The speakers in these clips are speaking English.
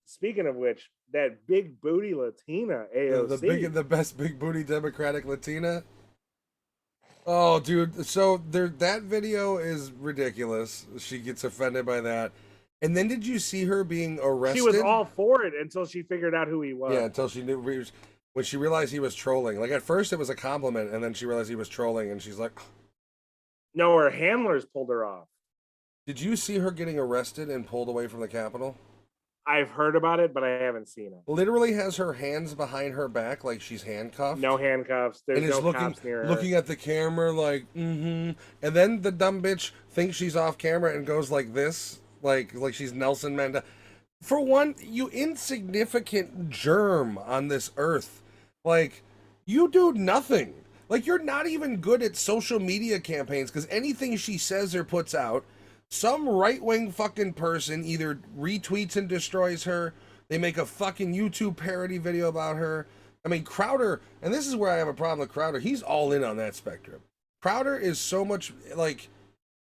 speaking of which, that big booty Latina AOC, the best big booty Democratic Latina. Oh, dude. So that video is ridiculous. She gets offended by that. And then did you see her being arrested? she was all for it until she figured out who he was. Yeah, until she knew when she realized he was trolling. Like at first it was a compliment, and then she realized he was trolling, and she's like, no, her handlers pulled her off. "Did you see her getting arrested and pulled away from the Capitol?" I've heard about it, but I haven't seen it. Literally has her hands behind her back like she's handcuffed. No handcuffs. There's and is no cops near her. Looking at the camera like, And then the dumb bitch thinks she's off camera and goes like this, like she's Nelson Mandela. For one, you insignificant germ on this earth. Like, you do nothing. Like, you're not even good at social media campaigns because anything she says or puts out, some right-wing fucking person either retweets and destroys her, they make a fucking YouTube parody video about her. I mean, Crowder, and this is where I have a problem with Crowder, he's all in on that spectrum. Crowder is so much, like,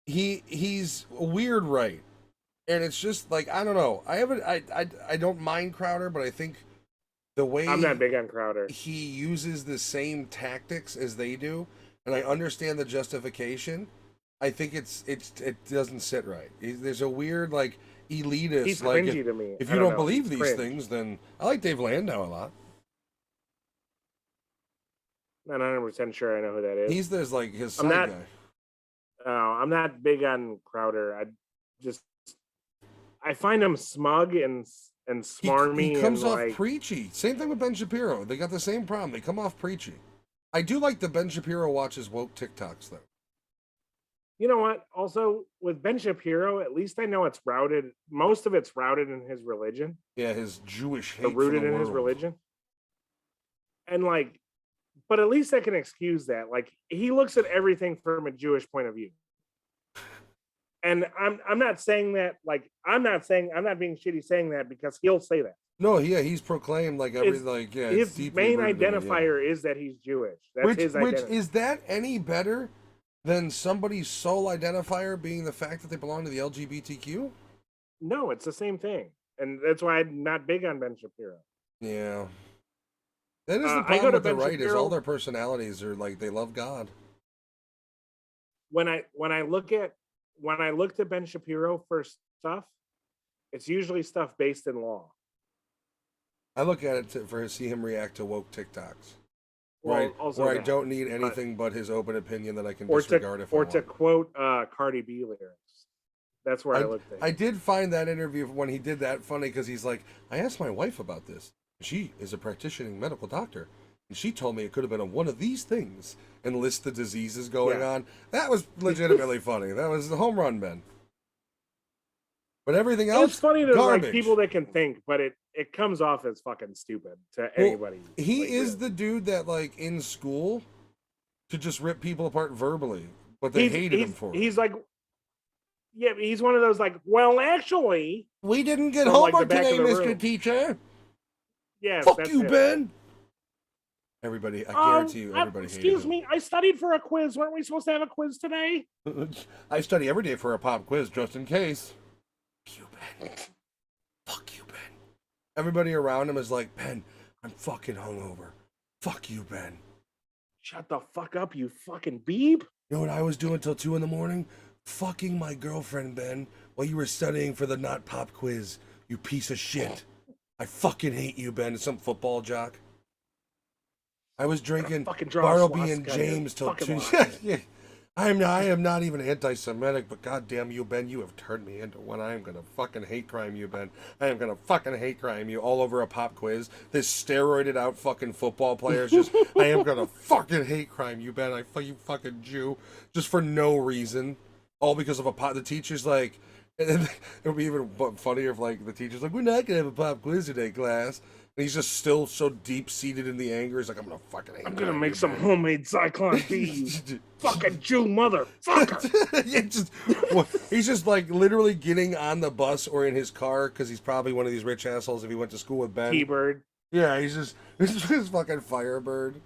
he's weird right. And it's just, like, I don't know. I don't mind Crowder, but I think the way... I'm not big on Crowder. He uses the same tactics as they do, and I understand the justification. I think it doesn't sit right. There's a weird like elitist. He's like cringy to me. If you don't believe these things, then I like Dave Landau a lot. Not 100% sure I know who that is. He's this like his side guy. Oh, I'm not big on Crowder. I find him smug and smarmy. He comes and off like, preachy. Same thing with Ben Shapiro. They got the same problem. They come off preachy. I do like the Ben Shapiro watches woke TikToks though. You know what? Also, with Ben Shapiro, at least I know it's routed. Most of it's routed in his religion. Yeah, his Jewish hate. Rooted in his religion. And like, but at least I can excuse that. Like, he looks at everything from a Jewish point of view. And I'm not saying that. Like, I'm not being shitty saying that because he'll say that. No, yeah, he's proclaimed like his main identifier is that he's Jewish. That's his identity. Which is that any better than somebody's sole identifier being the fact that they belong to the LGBTQ? No, it's the same thing. And that's why I'm not big on Ben Shapiro. Yeah. That is the problem with the right Shapiro, is all their personalities are like they love God. When I look to Ben Shapiro for stuff, it's usually stuff based in law. I look at it for see him react to woke TikToks. Well, where I don't need anything but his open opinion that I can disregard if I want. To quote Cardi B lyrics. That's where I looked at. I did find that interview when he did that funny because he's like, I asked my wife about this. She is a practicing medical doctor. And she told me it could have been one of these things and list the diseases going on. That was legitimately funny. That was the home run, Ben. But everything else, it's funny to garbage. Like people that can think, but it comes off as fucking stupid to anybody. He is the dude that, like, in school, could just rip people apart verbally, but they hated him for it. He's like, yeah, he's one of those like, well, actually, we didn't get homework today, Mr. Teacher. Yeah, fuck you, Ben. Everybody, I guarantee you, everybody hated him. Excuse me, I studied for a quiz. Weren't we supposed to have a quiz today? I study every day for a pop quiz, just in case. Fuck you, Ben. Fuck you, Ben. Everybody around him is like, Ben, I'm fucking hungover. Fuck you, Ben. Shut the fuck up, you fucking beeb. You know what I was doing till 2 a.m? Fucking my girlfriend, Ben, while you were studying for the not pop quiz. You piece of shit. I fucking hate you, Ben. Some football jock. I was drinking Bartleby and James till 2. I am not even anti-Semitic, but goddamn you, Ben, you have turned me into one. I am gonna fucking hate crime you, Ben. I am gonna fucking hate crime you all over a pop quiz. This steroided out fucking football players just. I am gonna fucking hate crime you, Ben. You fucking Jew, just for no reason, all because of a pop. The teacher's like, and it would be even funnier if like the teacher's like, we're not gonna have a pop quiz today, class. And he's just still so deep-seated in the anger. He's like, I'm gonna fucking hate. I'm gonna make some homemade Zyklon bees. Fucking Jew motherfucker. He's just like literally getting on the bus or in his car because he's probably one of these rich assholes if he went to school with Ben. T-Bird. Yeah, he's just fucking Firebird.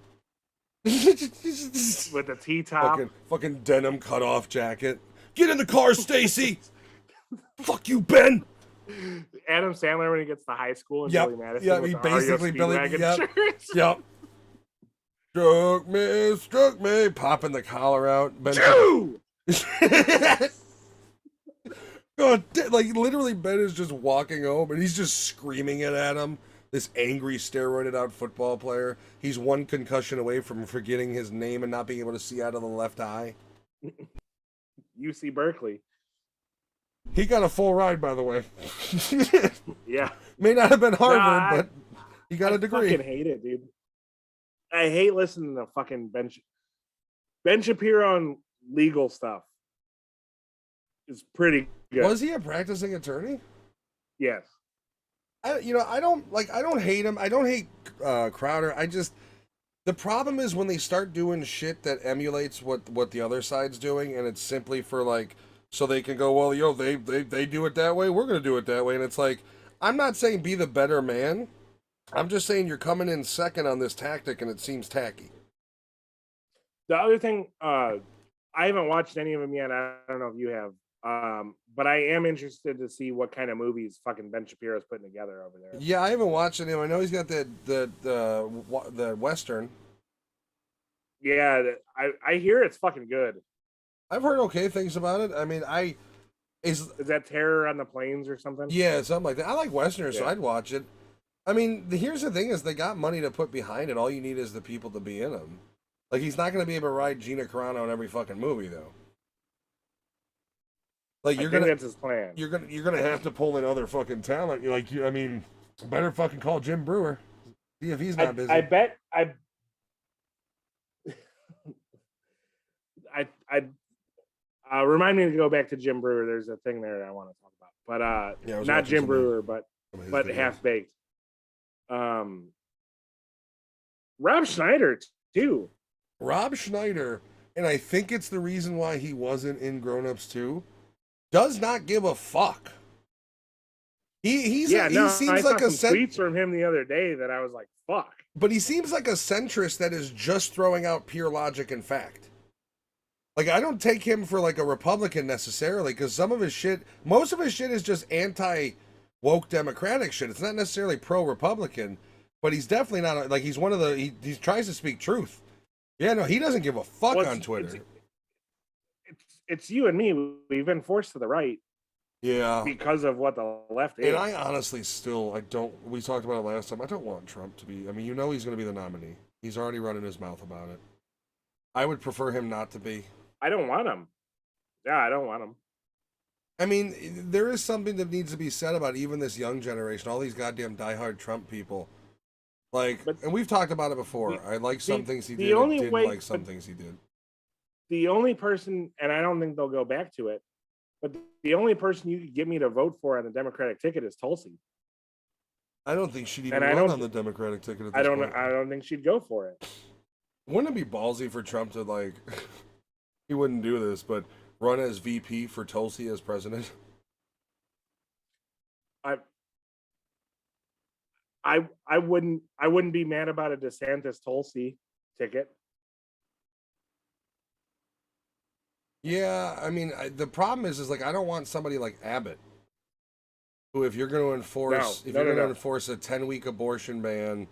With the T-top. Fucking denim cut-off jacket. Get in the car, Stacy. Fuck you, Ben. Adam Sandler when he gets to high school and Yep. Billy Madison Yeah, with he the REO basically Billy. Speedwagon Yep. shirts. Yep. Struck me, popping the collar out. Ben God, like literally, Ben is just walking home and he's just screaming it at him. This angry, steroided out football player. He's one concussion away from forgetting his name and not being able to see out of the left eye. UC Berkeley. He got a full ride, by the way. Yeah. May not have been Harvard, but he got a degree. I fucking hate it, dude. I hate listening to fucking Ben Shapiro on legal stuff. It's pretty good. Was he a practicing attorney? Yes. I don't hate him. I don't hate Crowder. The problem is when they start doing shit that emulates what the other side's doing, and it's simply for like so they can go, well, yo, they do it that way, we're gonna do it that way, and it's like, I'm not saying be the better man. I'm just saying you're coming in second on this tactic, and it seems tacky. The other thing, I haven't watched any of them yet. I don't know if you have. But I am interested to see what kind of movies fucking Ben Shapiro's putting together over there. Yeah, I haven't watched any. I know he's got the Western. Yeah, I hear it's fucking good. I've heard okay things about it. I mean, is that Terror on the Plains or something? Yeah, something like that. I like Westerners, so Yeah. I'd watch it. I mean, here's the thing: is they got money to put behind it. All you need is the people to be in them. Like he's not going to be able to ride Gina Carano in every fucking movie, though. Like that's his plan. You're gonna have to pull in other fucking talent. I mean, better fucking call Jim Brewer. See if he's not busy. I bet remind me to go back to Jim Brewer. There's a thing there that I want to talk about, but not Jim Brewer, but Half Baked. Rob Schneider too. Rob Schneider, and I think it's the reason why he wasn't in Grown Ups 2. Does not give a fuck. He seems I like saw some tweets from him the other day that I was like, fuck. But he seems like a centrist that is just throwing out pure logic and fact. Like, I don't take him for like a Republican necessarily, because most of his shit is just anti-woke Democratic shit. It's not necessarily pro-Republican, but he's definitely not, like, he's one of the, he tries to speak truth. Yeah, no, he doesn't give a fuck on Twitter. It's you and me. We've been forced to the right. Yeah. Because of what the left is. And I honestly we talked about it last time, I don't want Trump to be, I mean, he's going to be the nominee. He's already running his mouth about it. I would prefer him not to be. I don't want him. Yeah, I don't want him. I mean, there is something that needs to be said about even this young generation, all these goddamn diehard Trump people. Like, and we've talked about it before. I like some things he did. I didn't like some things he did. The only person, and I don't think they'll go back to it, but the only person you could get me to vote for on the Democratic ticket is Tulsi. I don't think she'd even run on the Democratic ticket at this point. I don't think she'd go for it. Wouldn't it be ballsy for Trump to, like, he wouldn't do this, but run as VP for Tulsi as president? I wouldn't be mad about a DeSantis Tulsi ticket. Yeah, I mean, the problem is like I don't want somebody like Abbott, who if you're going to enforce a 10-week abortion ban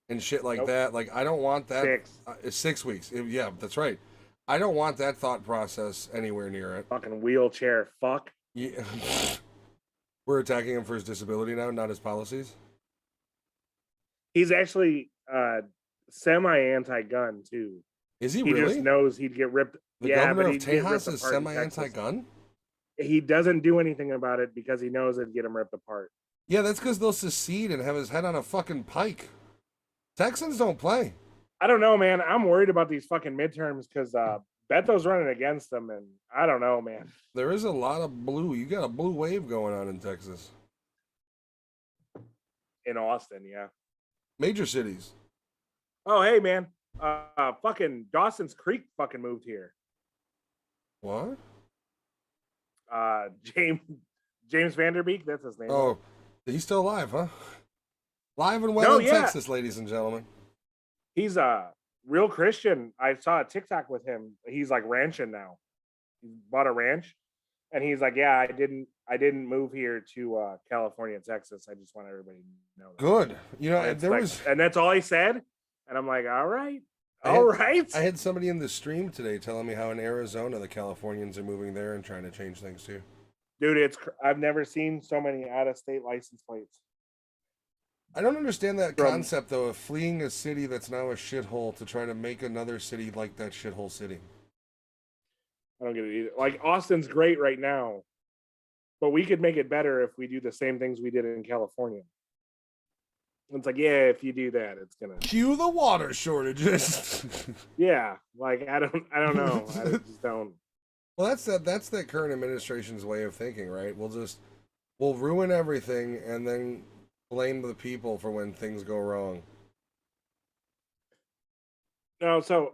and shit like that, like I don't want that. 6 weeks. Yeah, that's right. I don't want that thought process anywhere near it. Fucking wheelchair fuck. Yeah. We're attacking him for his disability now, not his policies. He's actually semi-anti-gun too. Is he really? He just knows he'd get ripped. The governor of Tejas is semi-anti-gun? He doesn't do anything about it because he knows it'd get him ripped apart. Yeah, that's because they'll secede and have his head on a fucking pike. Texans don't play. I don't know, man. I'm worried about these fucking midterms because Beto's running against them, and I don't know, man. There is a lot of blue. You got a blue wave going on in Texas. In Austin, yeah. Major cities. Oh, hey, man. Fucking Dawson's Creek fucking moved here. What? James Vanderbeek, that's his name. Oh, he's still alive, huh? Live and well in Texas, ladies and gentlemen. He's a real Christian. I saw a TikTok with him. He's like ranching now. He bought a ranch, and he's like, "Yeah, I didn't move here to California and Texas. I just want everybody to know that. Good. You know, And there was, and that's all he said. And I'm like, all right, I all had, right. I had somebody in the stream today telling me how in Arizona the Californians are moving there and trying to change things too. Dude, I've never seen so many out of state license plates. I don't understand that From concept though of fleeing a city that's now a shithole to try to make another city like that shithole city. I don't get it either. Like Austin's great right now, but we could make it better if we do the same things we did in California. It's like, yeah, if you do that, it's gonna Cue the water shortages. yeah. Like I don't know. I just don't. Well, that's that current administration's way of thinking, right? We'll ruin everything and then blame the people for when things go wrong. No, so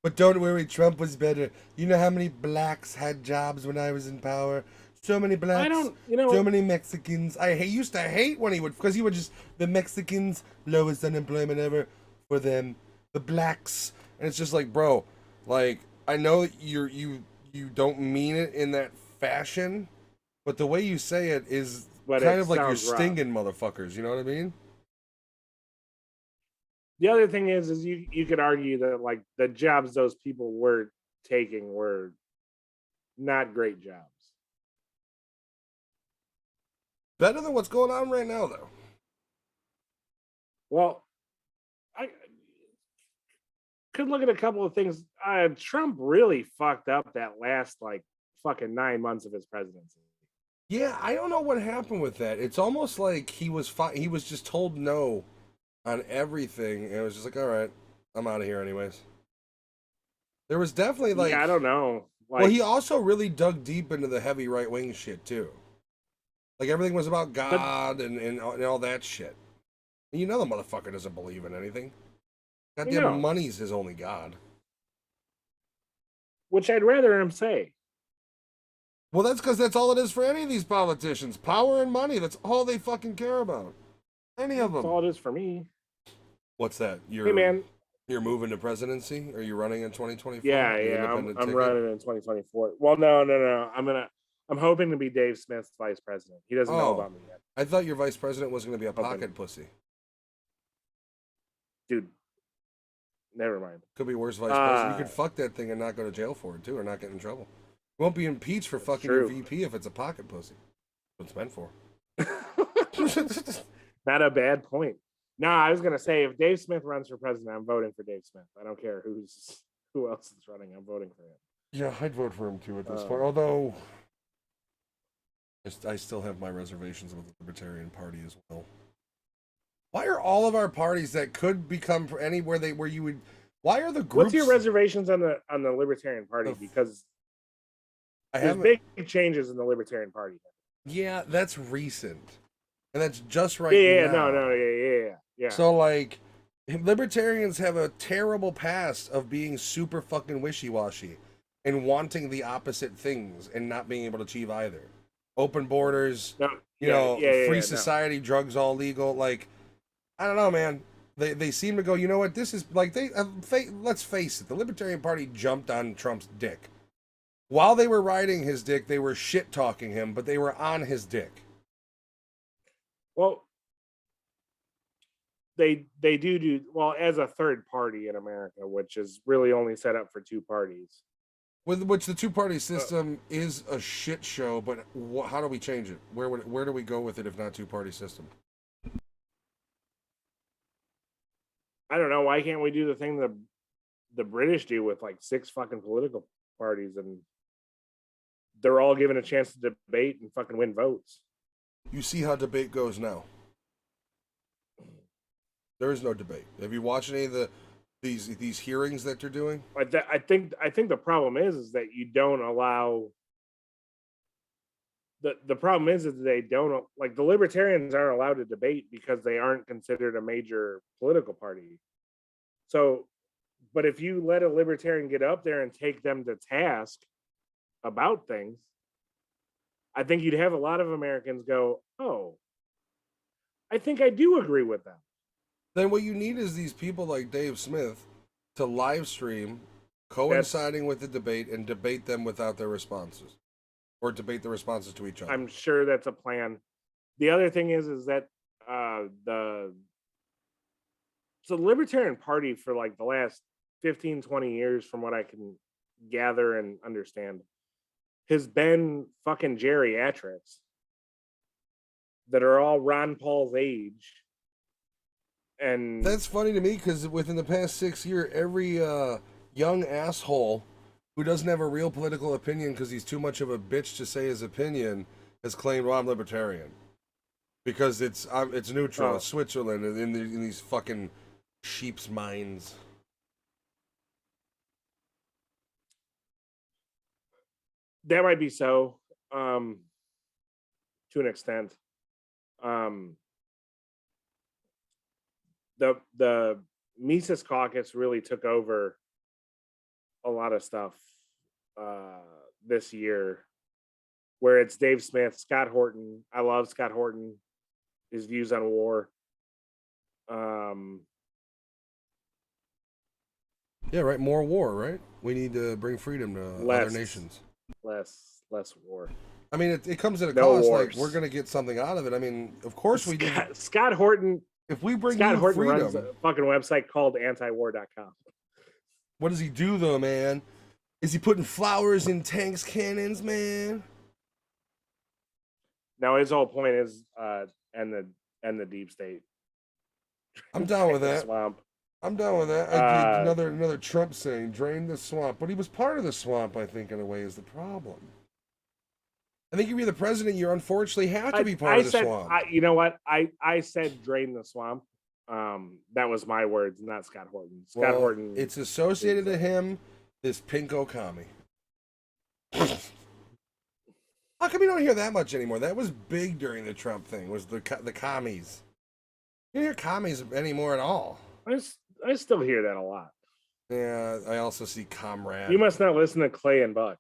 But don't worry, Trump was better. You know how many blacks had jobs when I was in power? So many blacks. I don't, you know, so many Mexicans. Used to hate when he would, because he would just, the Mexicans, lowest unemployment ever for them. The blacks. And it's just like, bro, like, I know that you don't mean it in that fashion, but the way you say it is but kind it of like you're sounds rough. stinging motherfuckers. You know what I mean? The other thing is you could argue that like the jobs those people were taking were not great jobs. Better than what's going on right now, though. Well, I could look at a couple of things. Trump really fucked up that last like fucking 9 months of his presidency. Yeah, I don't know what happened with that. It's almost like he was just told no on everything, and it was just like, all right, I'm out of here anyways. There was definitely like, yeah, I don't know. Like, well, he also really dug deep into the heavy right wing shit too. Like everything was about God and all that shit. And you know the motherfucker doesn't believe in anything. Goddamn money's his only God. Which I'd rather him say. Well, that's because that's all it is for any of these politicians. Power and money. That's all they fucking care about. Any of them. That's all it is for me. What's that? Hey, man. You're moving to presidency? Are you running in 2024? Yeah, I'm running in 2024. Well, no. I'm hoping to be Dave Smith's vice president. He doesn't know about me yet. I thought your vice president was going to be a pocket pussy. Dude, never mind. Could be worse vice president. You could fuck that thing and not go to jail for it too, or not get in trouble. You won't be impeached for fucking your VP if it's a pocket pussy. That's what it's meant for. Not a bad point. No, I was gonna say if Dave Smith runs for president, I'm voting for Dave Smith. I don't care who else is running. I'm voting for him. Yeah, I'd vote for him too at this point. Although I still have my reservations with the Libertarian Party as well. Why are all of our parties that could become anywhere where you would? Why are the groups? What's your reservations on the Libertarian Party? Because there's big changes in the Libertarian Party. Yeah, that's recent, and that's just right. Yeah. So like, libertarians have a terrible past of being super fucking wishy-washy and wanting the opposite things and not being able to achieve either. Open borders, free society, drugs all legal. Like, I don't know, man. They seem to go, you know what? This is like let's face it. The Libertarian Party jumped on Trump's dick. While they were riding his dick, they were shit talking him, but they were on his dick. Well, they do well as a third party in America, which is really only set up for two parties. With which the two-party system is a shit show, but how do we change it? Where do we go with it if not two-party system? I don't know. Why can't we do the thing that the British do with like 6 fucking political parties and they're all given a chance to debate and fucking win votes? You see how debate goes now. There is no debate. Have you watched any of these hearings that they're doing? I think the problem is that you don't allow. The problem is that they don't, like, the libertarians aren't allowed to debate because they aren't considered a major political party. So, but if you let a libertarian get up there and take them to task about things, I think you'd have a lot of Americans go, oh, I think I do agree with them. Then what you need is these people like Dave Smith to live stream coinciding with the debate and debate them without their responses, or debate the responses to each other. I'm sure that's a plan. The other thing is that the Libertarian Party for like the last 15, 20 years, from what I can gather and understand, has been fucking geriatrics that are all Ron Paul's age. And that's funny to me because within the past 6 years, every young asshole who doesn't have a real political opinion because he's too much of a bitch to say his opinion has claimed, well, I'm libertarian. Because it's neutral. It's Switzerland in these fucking sheep's minds. That might be so, to an extent. The Mises Caucus really took over a lot of stuff this year, where it's Dave Smith, Scott Horton. I love Scott Horton, his views on war. Yeah, right. More war, right? We need to bring freedom to other nations. Less war. I mean, it comes at a No cost. wars. Like, we're gonna get something out of it. I mean, of course we do. Scott Horton. If we bring Scott you Horton freedom, runs a fucking website called antiwar.com. What does he do though, man? Is he putting flowers in tanks' cannons, man? Now his whole point is and the deep state. I'm down with that. Swamp. I'm down with that. Another Trump saying, drain the swamp. But he was part of the swamp, I think, in a way, is the problem. I think if you're the president, you unfortunately have to be part of the swamp. You know what? I said drain the swamp. That was my words, not Scott Horton. Scott Horton. It's associated to him, this pinko commie. How come you don't hear that much anymore? That was big during the Trump thing, was the commies. You don't hear commies anymore at all. I still hear that a lot. Yeah, I also see comrade. You must not listen to Clay and Buck.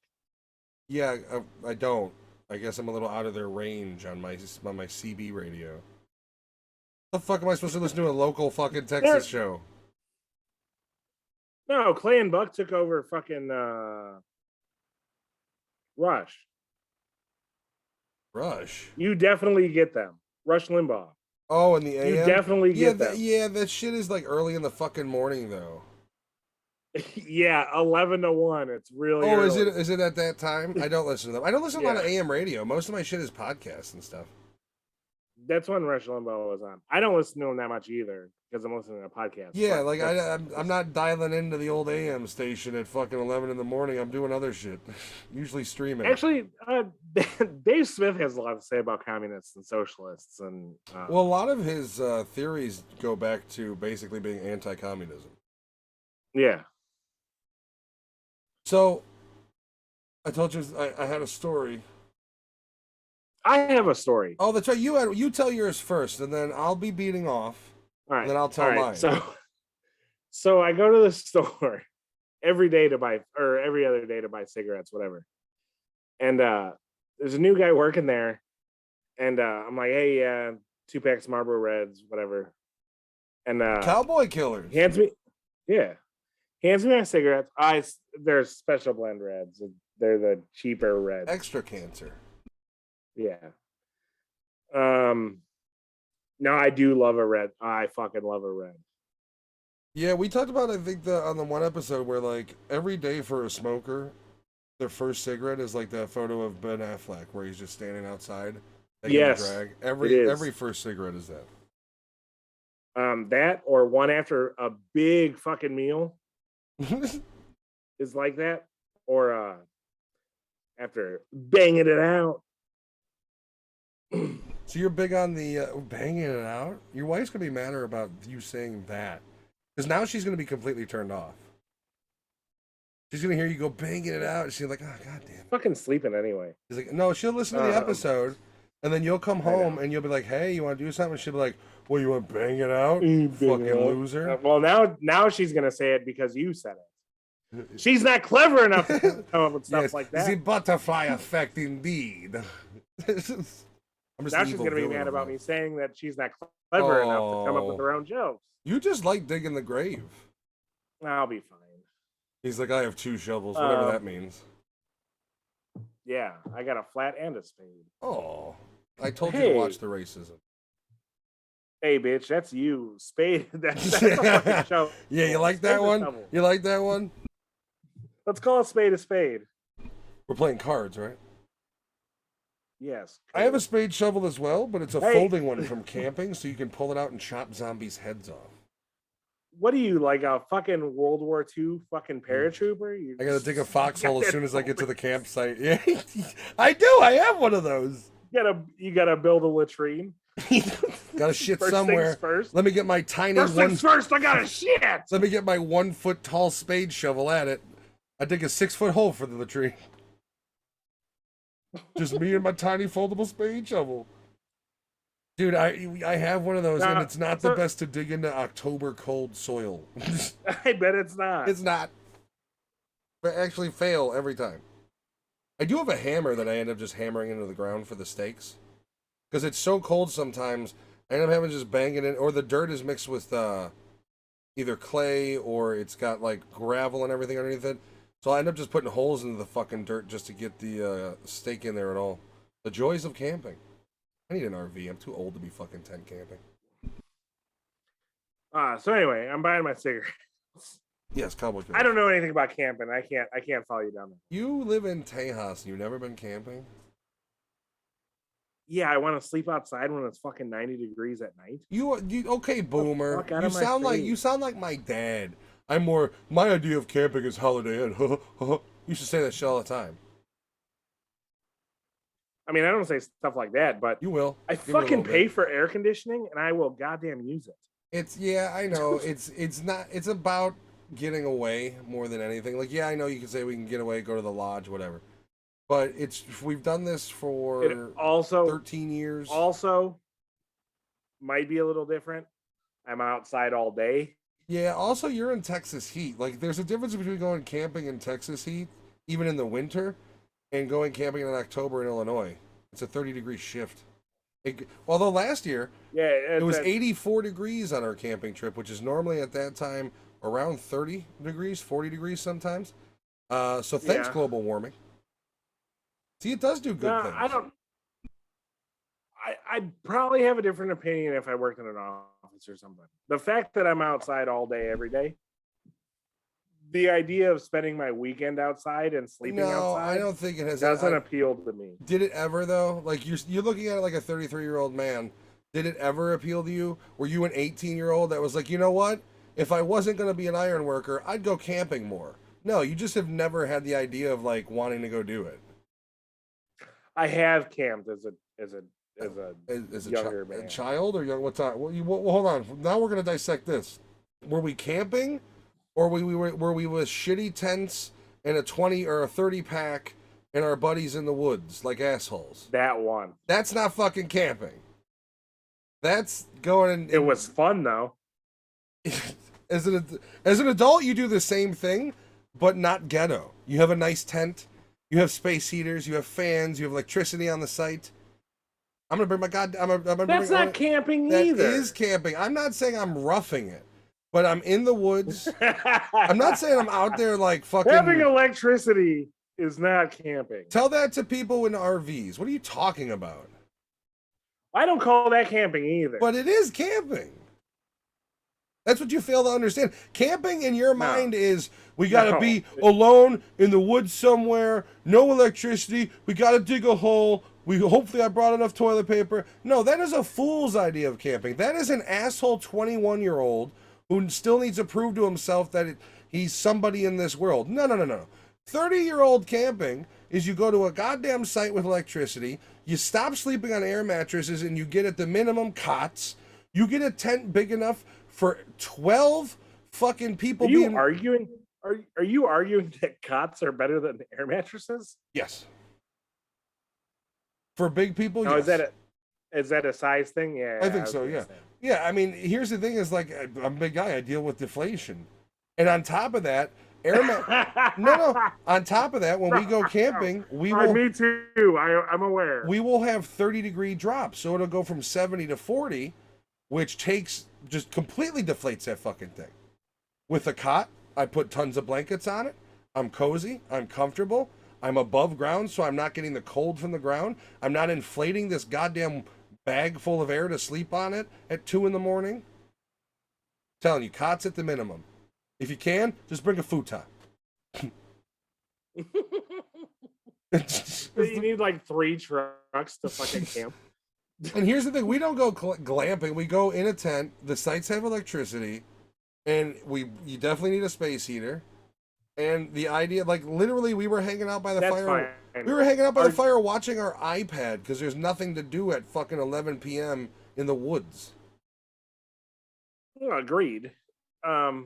Yeah, I don't. I guess I'm a little out of their range on my CB radio. The fuck am I supposed to listen to a local fucking Texas show? No, Clay and Buck took over fucking Rush. You definitely get them. Rush Limbaugh. Oh, in the AM? You definitely get them. Yeah, that shit is like early in the fucking morning though. Yeah, 11 to 1. It's really early. Is it at that time? I don't listen to them. I don't listen to a lot of AM radio. Most of my shit is podcasts and stuff. That's when Rush Limbaugh was on. I don't listen to him that much either because I'm listening to a podcast. Yeah, like I'm not dialing into the old AM station at fucking 11 in the morning. I'm doing other shit, usually streaming. Actually, Dave Smith has a lot to say about communists and socialists, and well, a lot of his theories go back to basically being anti-communism. Yeah. So, I told you I had a story. I have a story. Oh, that's right. You tell yours first, and then I'll be beating off. All right. And then I'll tell mine. So I go to the store every day to buy, or every other day to buy cigarettes, whatever. And there's a new guy working there, and I'm like, hey, 2 packs of Marlboro Reds, whatever. And Cowboy Killers hands me my cigarettes. They're special blend Reds. They're the cheaper Reds. Extra cancer. Yeah. No, I do love a red. I fucking love a red. Yeah, we talked about, I think, on the one episode where, like, every day for a smoker, their first cigarette is like that photo of Ben Affleck where he's just standing outside. Yes, drag. Every first cigarette is that. That or one after a big fucking meal is like that, or after banging it out. So you're big on the banging it out? Your wife's going to be madder about you saying that. Because now she's going to be completely turned off. She's going to hear you go banging it out, and she's like, oh, goddamn. Fucking sleeping anyway. She's like, no, she'll listen to the episode, and then you'll come home, and you'll be like, hey, you want to do something? And she'll be like, well, you want to bang it out, fucking loser? Well, now she's going to say it because you said it. She's not clever enough to come up with stuff like that. The butterfly effect, indeed. Now she's going to be mad about me saying that she's not clever enough to come up with her own jokes. You just like digging the grave. I'll be fine. He's like, I have 2 shovels, whatever that Um, means. Yeah, I got a flat and a spade. Oh, I told you to watch Hey, the racism. hey, bitch, that's you. Spade. That's a fucking shovel. Yeah, you like that Spade's a one? shovel. You like that one? Let's call a spade a spade. We're playing cards, right? Yes. I have a Cool. spade shovel as well, but it's a Hey, folding one from camping, so you can pull it out and chop zombies' heads off. what are you, like a fucking World War II fucking paratrooper? You I gotta dig a got foxhole as that soon as I get to the folding- campsite. Yeah, I do. I have one of those. You gotta build a latrine. Gotta shit First things somewhere. first. Let me get my tiny First things first. I gotta shit. Let me get my 1 foot tall spade shovel at it. I dig a 6 foot hole for the latrine. Just me and my tiny foldable spade shovel. Dude, I have one of those, and it's not the best to dig into October cold soil. I bet it's not. It's not. But actually fail every time. I do have a hammer that I end up just hammering into the ground for the stakes. Because it's so cold sometimes, I end up having to just bang it in, or the dirt is mixed with either clay or it's got like gravel and everything underneath it. So I end up just putting holes into the fucking dirt just to get the stake in there at all. The joys of camping. I need an RV. I'm too old to be fucking tent camping. So anyway, I'm buying my cigarettes. Yes, cowboy. I don't know anything about camping. I can't follow you down there. You live in Tejas and you've never been camping? Yeah, I want to sleep outside when it's fucking 90 degrees at night. You okay, boomer? Fuck out You of my sound like face. my dad. I'm more. My idea of camping is Holiday Inn. You should say that shit all the time. I mean, I don't say stuff like that, but You will. I Give me a fucking little pay bit. for air conditioning and I will goddamn use it. It's yeah, I know. It's not. It's about getting away more than anything. Like yeah, I know you can say we can get away, go to the lodge, whatever. But we've done this It for also 13 years. also might be a little different. I'm outside all day. Yeah, also you're in Texas heat. Like there's a difference between going camping in Texas heat, even in the winter, and going camping in October in Illinois. It's a 30-degree shift. Although last year Yeah, it was that, 84 degrees on our camping trip, which is normally at that time around 30 degrees, 40 degrees sometimes. So thanks yeah. global warming. See, it does do good No, things. I don't. I'd probably have a different opinion if I worked in an office or something. The fact that I'm outside all day, every day, the idea of spending my weekend outside and sleeping No, I outside don't think it has. doesn't appeal to me. Did it ever though? Like you're looking at it like a 33-year-old man. Did it ever appeal to you? Were you an 18-year-old that was like, you know what? If I wasn't going to be an iron worker, I'd go camping more. No, you just have never had the idea of like wanting to go do it. I have camped as a As a younger man. A child or young? What's that? Well, hold on. Now we're going to dissect this. Were we camping, or were we with shitty tents and a 20 or a 30 pack and our buddies in the woods like assholes? That one. That's not fucking camping. That's going. It was fun though. As an adult, you do the same thing, but not ghetto. You have a nice tent. You have space heaters. You have fans. You have electricity on the site. I'm gonna bring my god. That's not camping either. That is camping. I'm not saying I'm roughing it, but I'm in the woods. I'm not saying I'm out there like fucking. Having electricity is not camping. Tell that to people in RVs. What are you talking about? I don't call that camping either. But it is camping. That's what you fail to understand. Camping in your mind is we gotta be alone in the woods somewhere, no electricity, we gotta dig a hole, hopefully I brought enough toilet paper. No, that is a fool's idea of camping. That is an asshole 21-year-old who still needs to prove to himself that he's somebody in this world. No. 30-year-old camping is you go to a goddamn site with electricity, you stop sleeping on air mattresses, and you get at the minimum cots. You get a tent big enough for 12 fucking people. Are you arguing? Are you arguing that cots are better than air mattresses? Yes. For big people, no, yes. Is that a size thing? Yeah, I think so. Yeah. Yeah. I mean, here's the thing: is like I'm a big guy. I deal with deflation, and on top of that, no. On top of that, when we go camping, we will. Me too. I'm aware. We will have 30-degree drops, so it'll go from 70 to 40, which just completely deflates that fucking thing. With a cot, I put tons of blankets on it. I'm cozy. I'm comfortable. I'm above ground, so I'm not getting the cold from the ground. I'm not inflating this goddamn bag full of air to sleep on it at 2 in the morning. Telling you, cots at the minimum. If you can, just bring a futon. You need like 3 trucks to fucking camp. And here's the thing: we don't go glamping. We go in a tent. The sites have electricity, and you definitely need a space heater. And the idea, like literally, we were hanging out by the fire. Fine. We were hanging out by the fire watching our iPad because there's nothing to do at fucking 11 p.m. in the woods. Agreed. I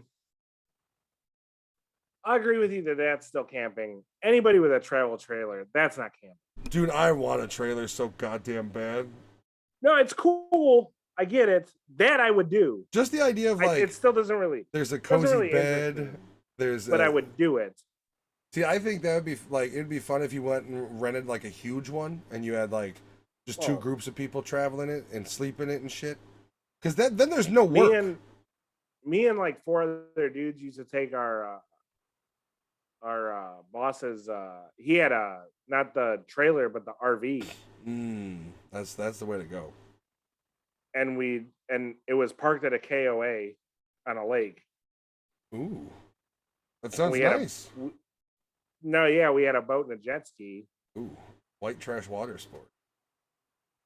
agree with you that that's still camping. Anybody with a travel trailer, that's not camping. Dude, I want a trailer so goddamn bad. No, it's cool. I get it. That I would do. Just the idea of like it still doesn't really. There's a cozy really bed. But I would do it. See, I think that would be like it'd be fun if you went and rented like a huge one and you had like just 2 groups of people traveling it and sleep in it and shit. Because then there's no work. Me and like 4 other dudes used to take our boss's. He had not the trailer but the RV. That's the way to go. And it was parked at a KOA on a lake. Ooh, that sounds nice. We had a boat and a jet ski. Ooh, white trash water sport.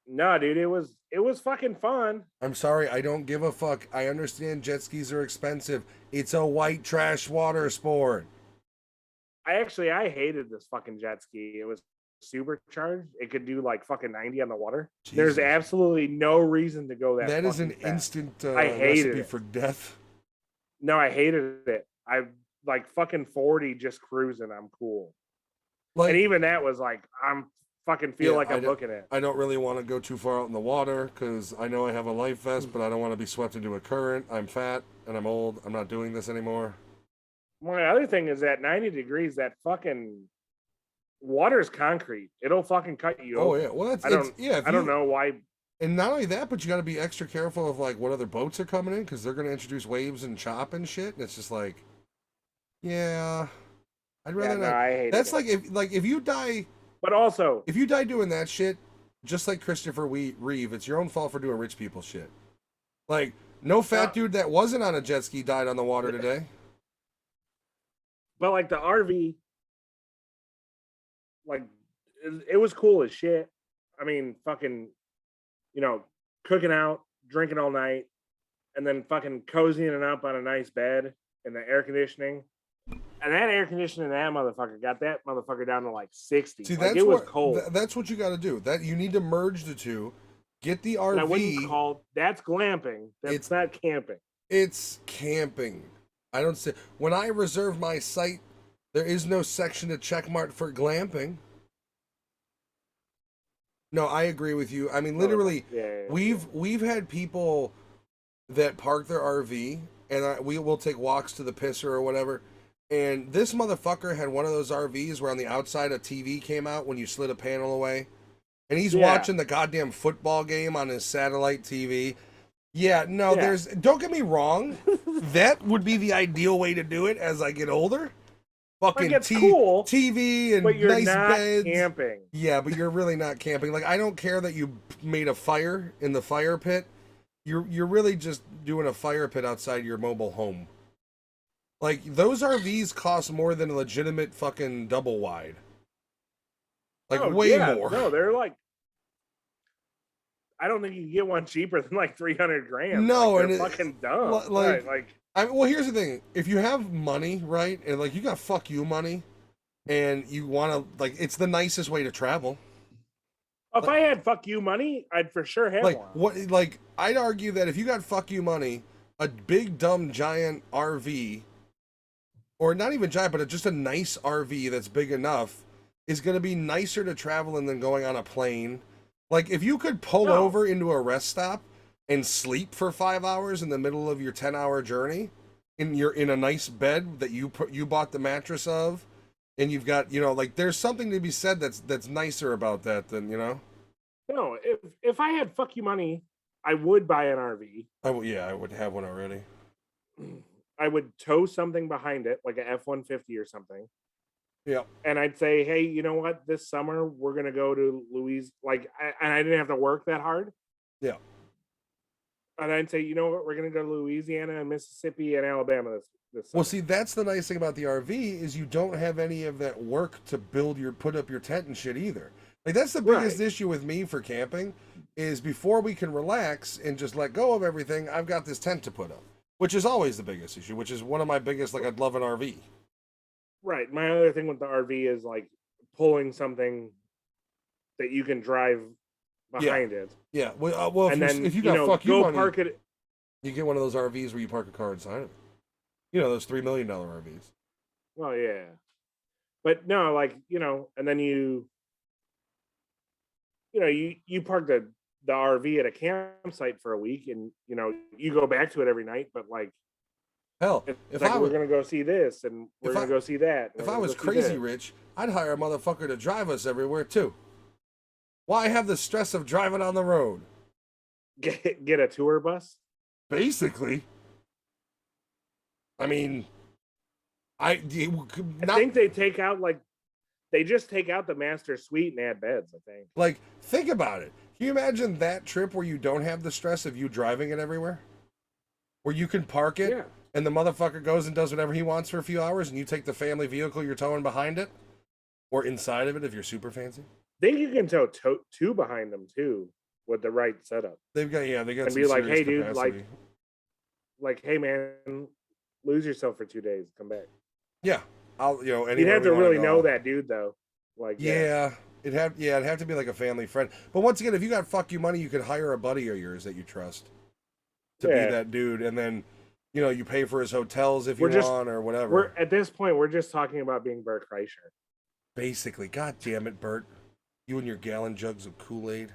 No, dude, it was fucking fun. I'm sorry, I don't give a fuck. I understand jet skis are expensive. It's a white trash water sport. I hated this fucking jet ski. It was supercharged. It could do like fucking 90 on the water. Jesus. There's absolutely no reason to go that. That is an fast. instant I hated recipe it. for death. No, I hated it. I like fucking 40 just cruising. I'm cool. Like, and even that was like I'm fucking feel like I'm looking at. I don't really want to go too far out in the water because I know I have a life vest, but I don't want to be swept into a current. I'm fat and I'm old. I'm not doing this anymore. My other thing is that 90 degrees, that fucking water's concrete. It'll fucking cut you. Oh yeah, well I don't know why. And not only that, but you got to be extra careful of like what other boats are coming in because they're going to introduce waves and chop and shit. And it's just like, yeah, I'd rather not. I hate That's it. if you die, but also if you die doing that shit, just like Christopher Reeve, it's your own fault for doing rich people shit. Like no fat dude that wasn't on a jet ski died on the water today. But like the RV, like it was cool as shit. I mean, fucking, cooking out, drinking all night, and then fucking cozying up on a nice bed in the air conditioning. And that air conditioning, that motherfucker got that motherfucker down to like 60. See, it was cold. That's what you got to do. That you need to merge the two. Get the RV. And I wouldn't call that's glamping. It's not camping. It's camping. I don't say when I reserve my site, there is no section to checkmark for glamping. No, I agree with you. I mean, literally, we've had people that park their RV, and we will take walks to the pisser or whatever. And this motherfucker had one of those RVs where on the outside a TV came out when you slid a panel away, and he's watching the goddamn football game on his satellite TV. There's. Don't get me wrong, that would be the ideal way to do it as I get older. Fucking cool, TV and but you're nice not beds. Camping. Yeah, but you're really not camping. Like I don't care that you made a fire in the fire pit. You're really just doing a fire pit outside your mobile home. Like those RVs cost more than a legitimate fucking double wide. Like way more. No, they're like. I don't think you can get one cheaper than like $300,000. No, like, they're fucking dumb. Well, here's the thing. If you have money, right, and like you got fuck you money, and you want to, like, it's the nicest way to travel. If I had fuck you money, I'd for sure have one. I'd argue that if you got fuck you money, a big dumb giant RV, or not even giant, but just a nice RV that's big enough, is going to be nicer to travel in than going on a plane. Like if you could pull over into a rest stop and sleep for 5 hours in the middle of your 10-hour journey, in a nice bed that you bought the mattress of, and you've got there's something to be said that's nicer about that than No, if I had fuck you money, I would buy an RV. I would have one already. I would tow something behind it, like a F-150 or something. Yeah. And I'd say, hey, you know what? This summer we're gonna go to Louise. And I didn't have to work that hard. Yeah. And I'd say, you know what? We're gonna go to Louisiana and Mississippi and Alabama this Well, summer. see, that's the nice thing about the RV is you don't have any of that work to put up your tent and shit either. Like that's the biggest Right. issue with me for camping is before we can relax and just let go of everything, I've got this tent to put up, which is always the biggest issue, which is one of my biggest, like I'd love an RV. Right. My other thing with the RV is like pulling something that you can drive Yeah. behind it. Yeah. Well, And then if you got fuck you go money, park it. you get one of those RVs where you park a car inside of it. You know, those $3 million RVs. Well, yeah. But no, like, and then you park the RV at a campsite for a week and you go back to it every night, but like Hell, it's if like I we're was gonna go see this and we're gonna go see that. if I was crazy rich, I'd hire a motherfucker to drive us everywhere too. Why have the stress of driving on the road? Get a tour bus. Basically, I mean, I think they just take out the master suite and add beds. I think. Like, think about it. Can you imagine that trip where you don't have the stress of you driving it everywhere, where you can park it, Yeah. and the motherfucker goes and does whatever he wants for a few hours, and you take the family vehicle you're towing behind it, or inside of it if you're super fancy. Think you can tow two behind them too with the right setup. They got And some be like, serious hey, dude, capacity. like, hey, man, lose yourself for 2 days, come back. Yeah, You'd have to really know that dude though. Like, yeah, it'd have to be like a family friend. But once again, if you got fuck you money, you could hire a buddy of yours that you trust to be that dude, and then you pay for his hotels if you want or whatever. We're at this point, we're just talking about being Bert Kreischer. Basically, god damn it, Bert, you and your gallon jugs of Kool-Aid.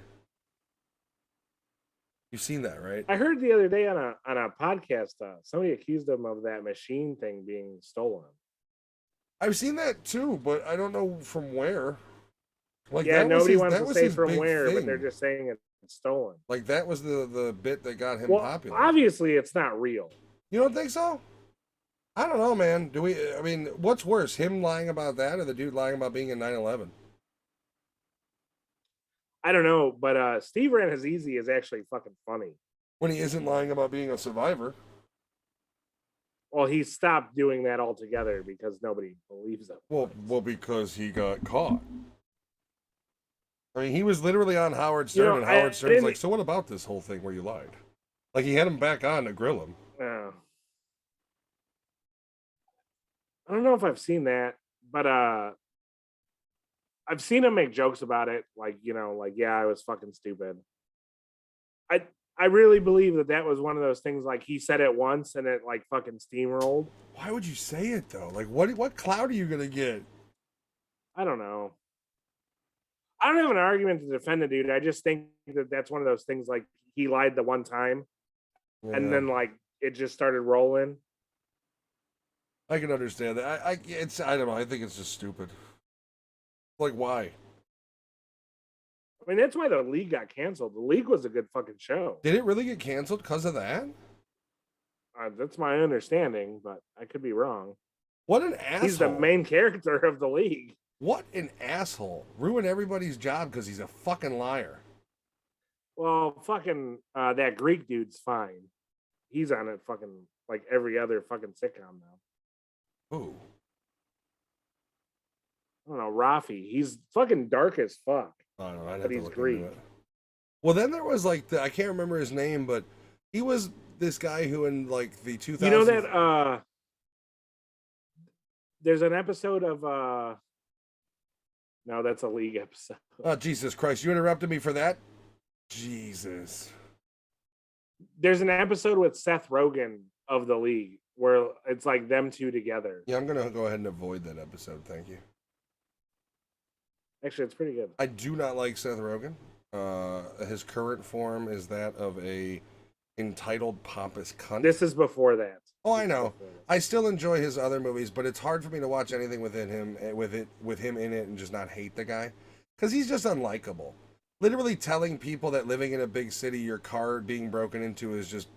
You've seen that, right? I heard the other day on a podcast, somebody accused him of that machine thing being stolen. I've seen that too, but I don't know from where. Like, yeah, nobody wants to say from where, thing. but they're just saying it's stolen. Like that was the bit that got him popular. Obviously, it's not real. You don't think so? I don't know, man. I mean, what's worse, him lying about that or the dude lying about being in 9/11? I don't know, but Steve Rannazzisi is actually fucking funny. When he isn't lying about being a survivor. Well, he stopped doing that altogether because nobody believes him. Well, because he got caught. I mean, he was literally on Howard Stern, and Howard Stern's like, so what about this whole thing where you lied? Like, he had him back on to grill him. I don't know if I've seen that, but I've seen him make jokes about it. Like, yeah, I was fucking stupid. I really believe that was one of those things, like he said it once and it like fucking steamrolled. Why would you say it though? Like, what clout are you gonna get? I don't know. I don't have an argument to defend the dude. I just think that that's one of those things, like he lied the one time, and then like it just started rolling. I can understand that. I don't know. I think it's just stupid. Like, why? I mean, that's why the League got canceled. The League was a good fucking show. Did it really get canceled because of that? That's my understanding, but I could be wrong. What an asshole. He's the main character of the League. What an asshole. Ruin everybody's job because he's a fucking liar. Well, fucking that Greek dude's fine. He's on it fucking like every other fucking sitcom now. Ooh. I don't know, Rafi. He's fucking dark as fuck. I don't know. But he's Greek. Well, then there was like I can't remember his name, but he was this guy who in like the 2000s. You know that there's an episode of no, that's a League episode. Oh, Jesus Christ. You interrupted me for that? Jesus. There's an episode with Seth Rogen of the League where it's like them two together. Yeah, I'm gonna go ahead and avoid that episode. Thank you. Actually, it's pretty good. I do not like Seth Rogen. His current form is that of a entitled pompous cunt. This is before that. Oh, I know. I still enjoy his other movies, but it's hard for me to watch anything with him in it and just not hate the guy because he's just unlikable. Literally telling people that living in a big city, your car being broken into is just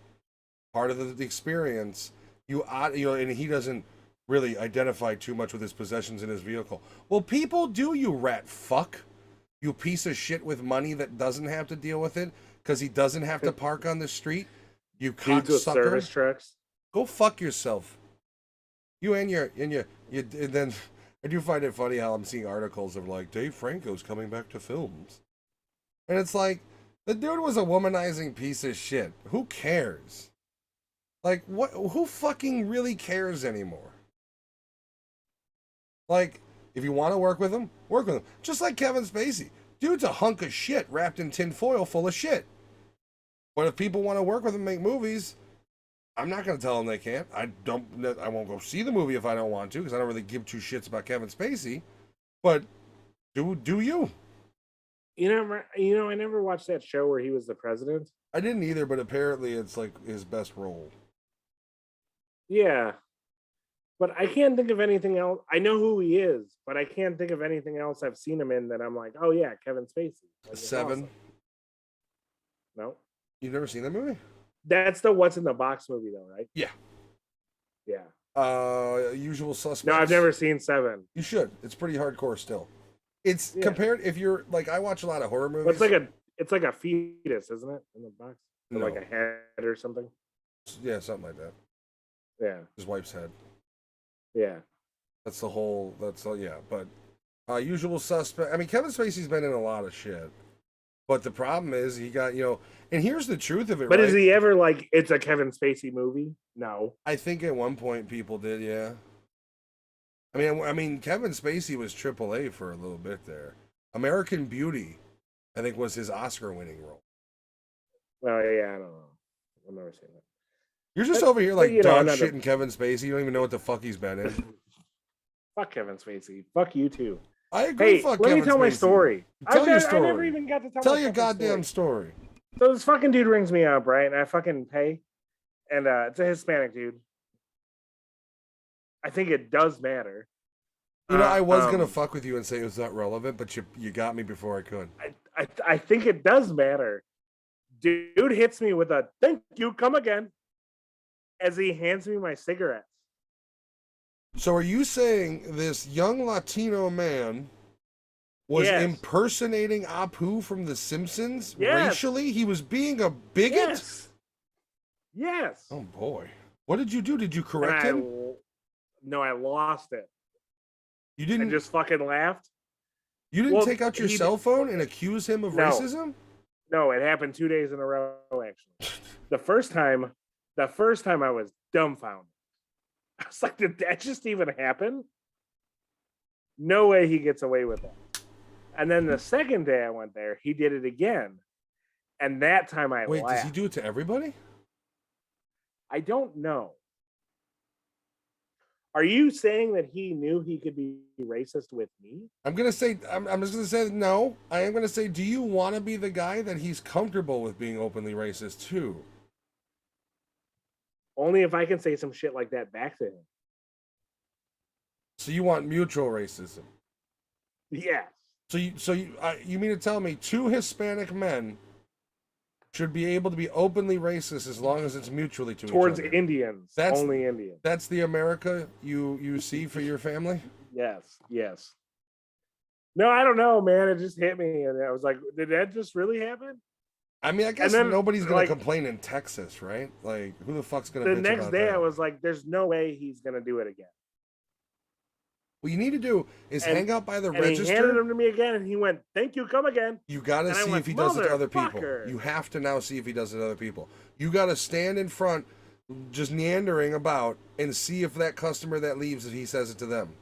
part of the experience, And he doesn't really identify too much with his possessions in his vehicle. Well, people do, you rat fuck. You piece of shit with money that doesn't have to deal with it because he doesn't have to park on the street. You Dudes with service cocksucker. trucks. Go fuck yourself. You and then I do find it funny how I'm seeing articles of like Dave Franco's coming back to films. And it's like the dude was a womanizing piece of shit. Who cares? Like what who fucking really cares anymore? Like if you want to work with him, work with him. Just like Kevin Spacey. Dude's a hunk of shit wrapped in tinfoil full of shit. But if people want to work with him, make movies, I'm not going to tell them they can't. I won't go see the movie if I don't want to because I don't really give two shits about Kevin Spacey. But do you? You know, I never watched that show where he was the president. I didn't either, but apparently it's like his best role. Yeah. But I can't think of anything else. I know who he is, but I can't think of anything else I've seen him in that I'm like, oh yeah, Kevin Spacey. Like, Seven. Awesome. No. You've never seen that movie? That's the What's in the Box movie though, right? Yeah. Yeah. Usual Suspects. No, I've never seen Seven. You should. It's pretty hardcore still. It's compared if you're like I watch a lot of horror movies. It's like a fetus, isn't it? In the box? Or like a head or something. Yeah, something like that. Yeah. His wife's head. Yeah. But Usual Suspect. I mean, Kevin Spacey's been in a lot of shit. But the problem is he got, and here's the truth of it, But right? is he ever like, it's a Kevin Spacey movie? No. I think at one point people did, yeah. I mean, Kevin Spacey was AAA for a little bit there. American Beauty, I think, was his Oscar-winning role. Oh, yeah, I don't know. I've never seen that. You're just over here like dog shit in Kevin Spacey. You don't even know what the fuck he's been in. Fuck Kevin Spacey. Fuck you too. I agree. Hey, fuck let Kevin me tell my Spacey. story. Tell your story. I never even got to tell Tell your goddamn story. So this fucking dude rings me up, right? And I fucking pay. And it's a Hispanic dude. I think it does matter. I was gonna fuck with you and say it was not relevant, but you got me before I could. I think it does matter. Dude hits me with a "thank you, come again," as he hands me my cigarettes. So are you saying this young Latino man was impersonating Apu from The Simpsons racially? He was being a bigot? Yes. Oh boy. What did you do? Did you correct him? No, I lost it. You didn't? I just fucking laughed. You didn't take out your cell phone and accuse him of racism? No, it happened 2 days in a row, actually. The first time I was dumbfounded. I was like, did that just even happen? No way he gets away with it. And then the second day I went there, he did it again. And that time I laughed. Does he do it to everybody? I don't know. Are you saying that he knew he could be racist with me? I'm just gonna say no. I am gonna say, do you want to be the guy that he's comfortable with being openly racist too? Only if I can say some shit like that back to him. So you want mutual racism? Yes. So you mean to tell me two Hispanic men should be able to be openly racist as long as it's mutually to towards each other? Indians? That's only Indians. That's the America you see for your family? Yes. No, I don't know, man. It just hit me, and I was like, "Did that just really happen?" I mean, I guess nobody's gonna complain in Texas, right? Like, who the fuck's gonna? The next day, I was like, "There's no way he's gonna do it again." What you need to do is hang out by the register. He handed them to me again, and he went, "Thank you, come again." You got to see if he does it to other people. You have to now see if he does it to other people. You got to stand in front, just meandering about, and see if that customer that leaves, if he says it to them.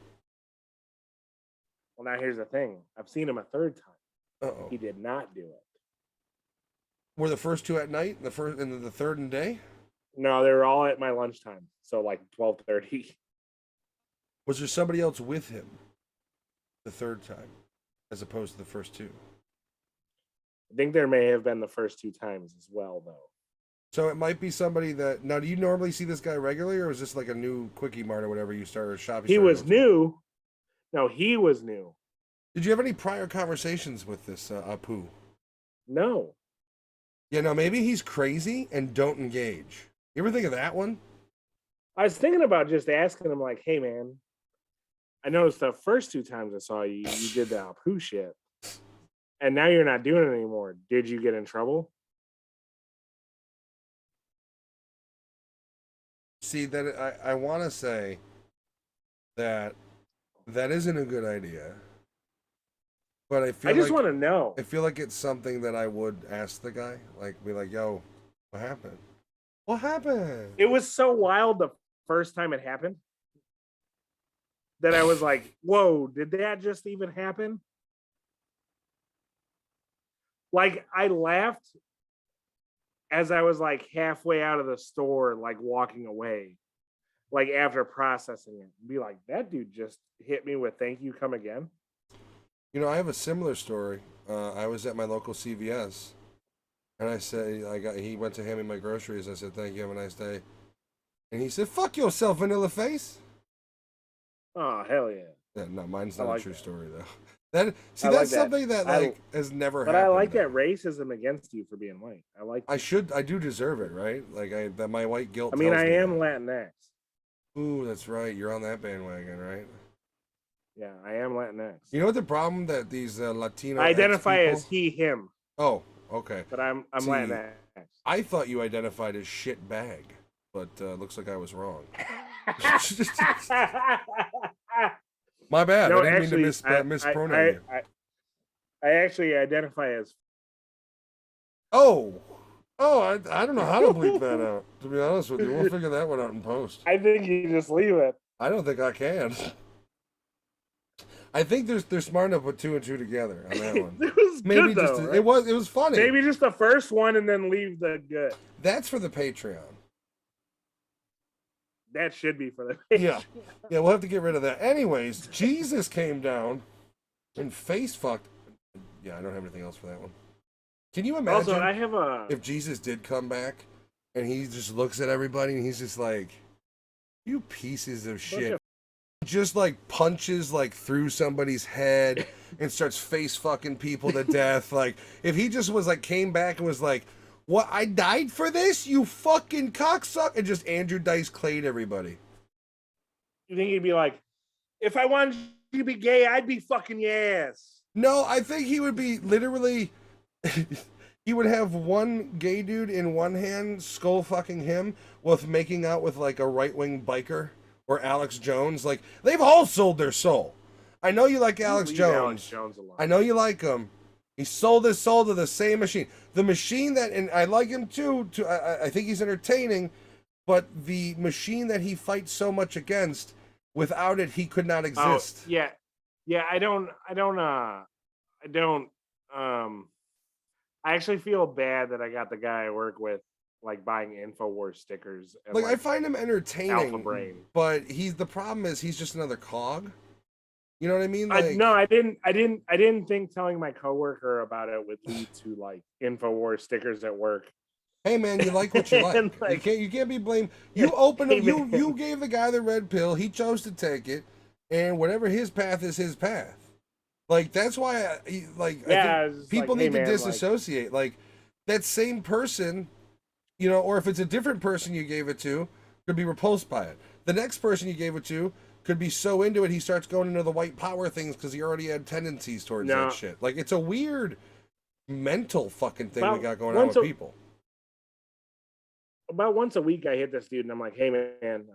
Well, now here's the thing. I've seen him a third time. Uh-oh. He did not do it. Were the first two at night, the third and day? No, they were all at my lunchtime, so like 12:30. Was there somebody else with him the third time, as opposed to the first two? I think there may have been the first two times as well, though. So it might be somebody that... Now, do you normally see this guy regularly, or is this like a new Quickie Mart or whatever you started, shop? He was new. No, he was new. Did you have any prior conversations with this Apu? No. Yeah, no, maybe he's crazy and don't engage. You ever think of that one? I was thinking about just asking him, like, hey, man, I noticed the first 2 times I saw you, you did the poo shit. And now you're not doing it anymore. Did you get in trouble? See, that I want to say that that isn't a good idea. But I I feel just like want to know. I feel like it's something that I would ask the guy, like be like, "Yo, what happened? What happened?" It was so wild the first time it happened that I was like, whoa, did that just even happen? Like, I laughed as I was like halfway out of the store, like walking away, like after processing it. Be like, that dude just hit me with thank you, come again. You know, I have a similar story. I was at my local CVS, and he went to hand me my groceries. I said, "Thank you, have a nice day," and he said, "Fuck yourself, vanilla face." Oh, hell yeah. Yeah, no, mine's I not a like true that. story though. That see, I like that's that. something that I like has never But I happened like that though. racism against you for being white. I like that. I do deserve it, right? Like that my white guilt I mean, tells I me am that. Latinx. Ooh, that's right. You're on that bandwagon, right? Yeah, I am Latinx. You know what the problem that these Latino I X identify as people? he, him, Oh, okay. but I'm See, Latinx. I thought you identified as shit bag, but looks like I was wrong. My bad. I No, didn't mean to actually, mispronoun you. I actually identify as. Oh, I don't know how to bleep that out. To be honest with you, we'll figure that one out in post. I think you just leave it. I don't think I can. I think they're smart enough to put two and two together on that one. It was Maybe good just though, right? it was funny. Maybe just the first one and then leave the good. That's for the Patreon. That should be for the Yeah, page. yeah, we'll have to get rid of that. Anyways, Jesus came down and face fucked. Yeah, I don't have anything else for that one. Can you Also, imagine I have a if Jesus did come back and he just looks at everybody and he's just like, "You pieces of shit." Just like punches like through somebody's head and starts face fucking people to death. Like if he just was like came back and was like, "What? I died for this? You fucking cocksucker!" and just Andrew Dice Clayed everybody. You think he'd be like, if I wanted you to be gay, I'd be fucking your ass. No, I think he would be literally. He would have one gay dude in one hand skull fucking him with making out with like a right wing biker or Alex Jones. Like they've all sold their soul. I know you like Alex Leave Jones. Alex Jones alone. I know you like him. He sold his soul to the same machine. The machine that, and I like him too. I think he's entertaining, but the machine that he fights so much against, without it, he could not exist. Oh, yeah, yeah. I don't. Um, I actually feel bad that I got the guy I work with like buying InfoWars stickers. And, Like I find him Alpha entertaining, Brain. but the problem is he's just another cog. You know what I mean? Like No, I didn't think telling my coworker about it would lead to like InfoWars stickers at work. hey man, you like what you like. Like, You can't be blamed. You opened hey, up. You gave the guy the red pill. He chose to take it, and whatever his path is, his path. Like that's why yeah, I think people like, hey, need to man, disassociate. Like that same person, you know, or if it's a different person you gave it to, could be repulsed by it. The next person you gave it to could be so into it he starts going into the white power things because he already had tendencies towards no, that shit. Like it's a weird mental fucking thing we about got going on with people. About once a week, I hit this dude and I'm like, hey, man,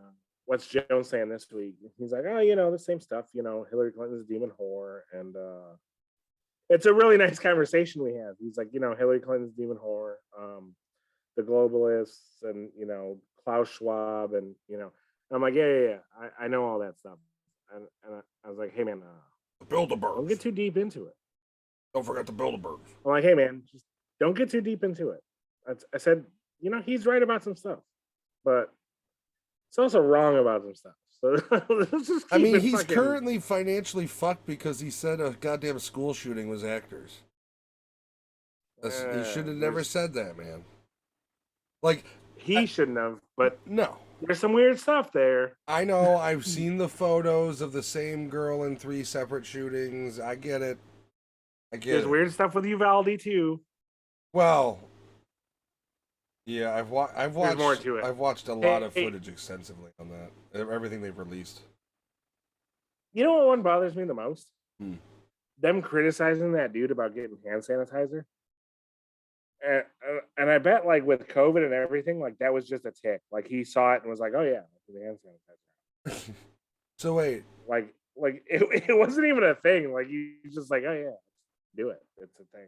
what's Jones saying this week? He's like, oh, you know, the same stuff, you know, Hillary Clinton's a demon whore. And it's a really nice conversation we have. He's like, you know, Hillary Clinton's demon whore, the globalists and, you know, Klaus Schwab. And, you know, I'm like, yeah. I know all that stuff. And I was like, hey, man, don't get too deep into it. Don't forget the Bilderbergs. I'm like, hey, man, just don't get too deep into it. I said, you know, he's right about some stuff, but it's also wrong about some stuff. So let's just I mean, keep it he's fucking- currently financially fucked because he said a goddamn school shooting was actors. He should have never said that, man. Like he shouldn't have, but no. There's some weird stuff there. I know. I've seen the photos of the same girl in 3 separate shootings. I get it. There's weird stuff with Uvalde too. Well, Yeah, I've watched. There's more to it. I've watched a lot of Hey, footage extensively on that. Everything they've released. you know what one bothers me the most? Hmm. Them criticizing that dude about getting hand sanitizer. And I bet like with COVID and everything, like that was just a tick. Like he saw it and was like, "Oh yeah, I'll do the hand sanitizer." So wait, Like it wasn't even a thing. Like he's just like, "Oh yeah, do it. It's a thing."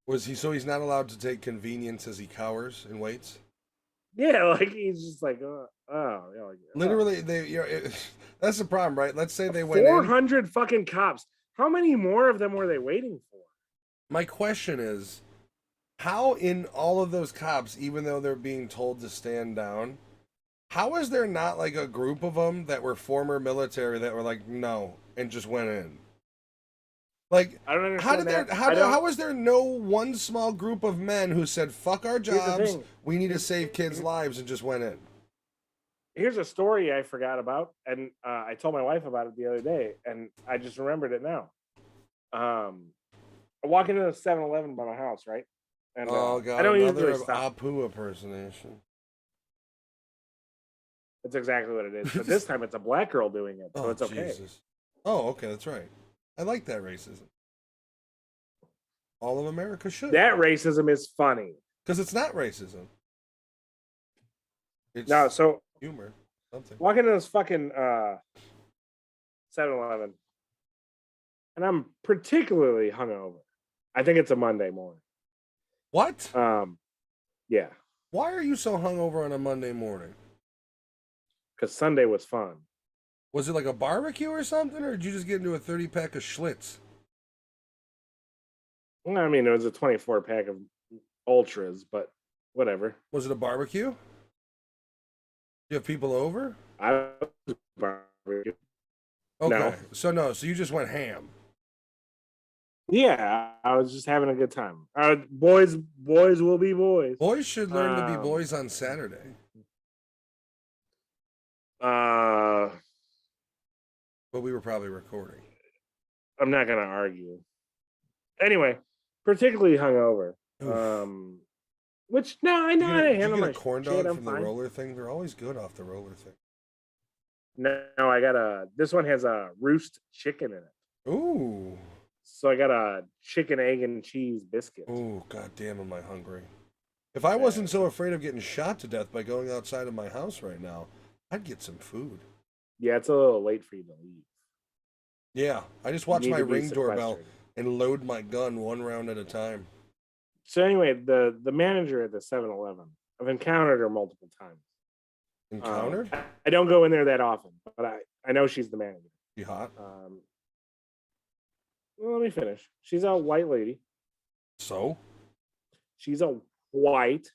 was he? So he's not allowed to take convenience as he cowers and waits. Yeah, like he's just like, yeah, like, Literally, that's the problem, right? Let's say they went four in. hundred fucking cops. How many more of them were they waiting for? My question is, how in all of those cops, even though they're being told to stand down, how is there not like a group of them that were former military that were like no and just went in? Like, I don't how understand did there? that. How is there no one small group of men who said "fuck our Here's the jobs, thing. we need to save kids' lives" and just went in? Here's a story I forgot about, and I told my wife about it the other day, and I just remembered it now. I walk into the 7-Eleven by my house, right? And Oh I god, don't another usually of stop. Apu impersonation. That's exactly what it is. But this time it's a black girl doing it, so Oh it's okay. Jesus. Oh, okay, that's right. I like that racism. All of America should, That racism is funny. because it's not racism. No, It's so humor. Something. walk into this fucking 7-Eleven, and I'm particularly hungover. I think it's a Monday morning. What? Yeah, Why are you so hungover on a Monday morning? because Sunday was fun. Was it like a barbecue or something, or did you just get into a 30-pack of Schlitz? I mean, it was a 24 pack of ultras, but whatever. Was it a barbecue? You have people over? I was barbecue. Okay. No. So no, so you just went ham. Yeah, I was just having a good time. Boys will be boys. Boys should learn to be Um, boys on Saturday. uh, But we were probably recording. I'm not gonna argue. Anyway, particularly hungover. Oof. Which no, I know how to Did you handle get a my corn shit. dog I'm from the fine. roller thing? They're always good off the roller thing. No, I got a. This one has a roost chicken in it, Ooh. so I got a chicken, egg, and cheese biscuit. Ooh, god damn, am I hungry. If I wasn't so afraid of getting shot to death by going outside of my house right now, I'd get some food. Yeah, it's a little late for you to leave. Yeah, I just You watch need my to be Ring doorbell sequestered. and load my gun one round at a time. So anyway, the manager at the 7-Eleven, I've encountered her multiple times. Encountered? I don't go in there that often, but I know she's the manager. You hot? Well, let me finish. She's a white lady. So? She's a white.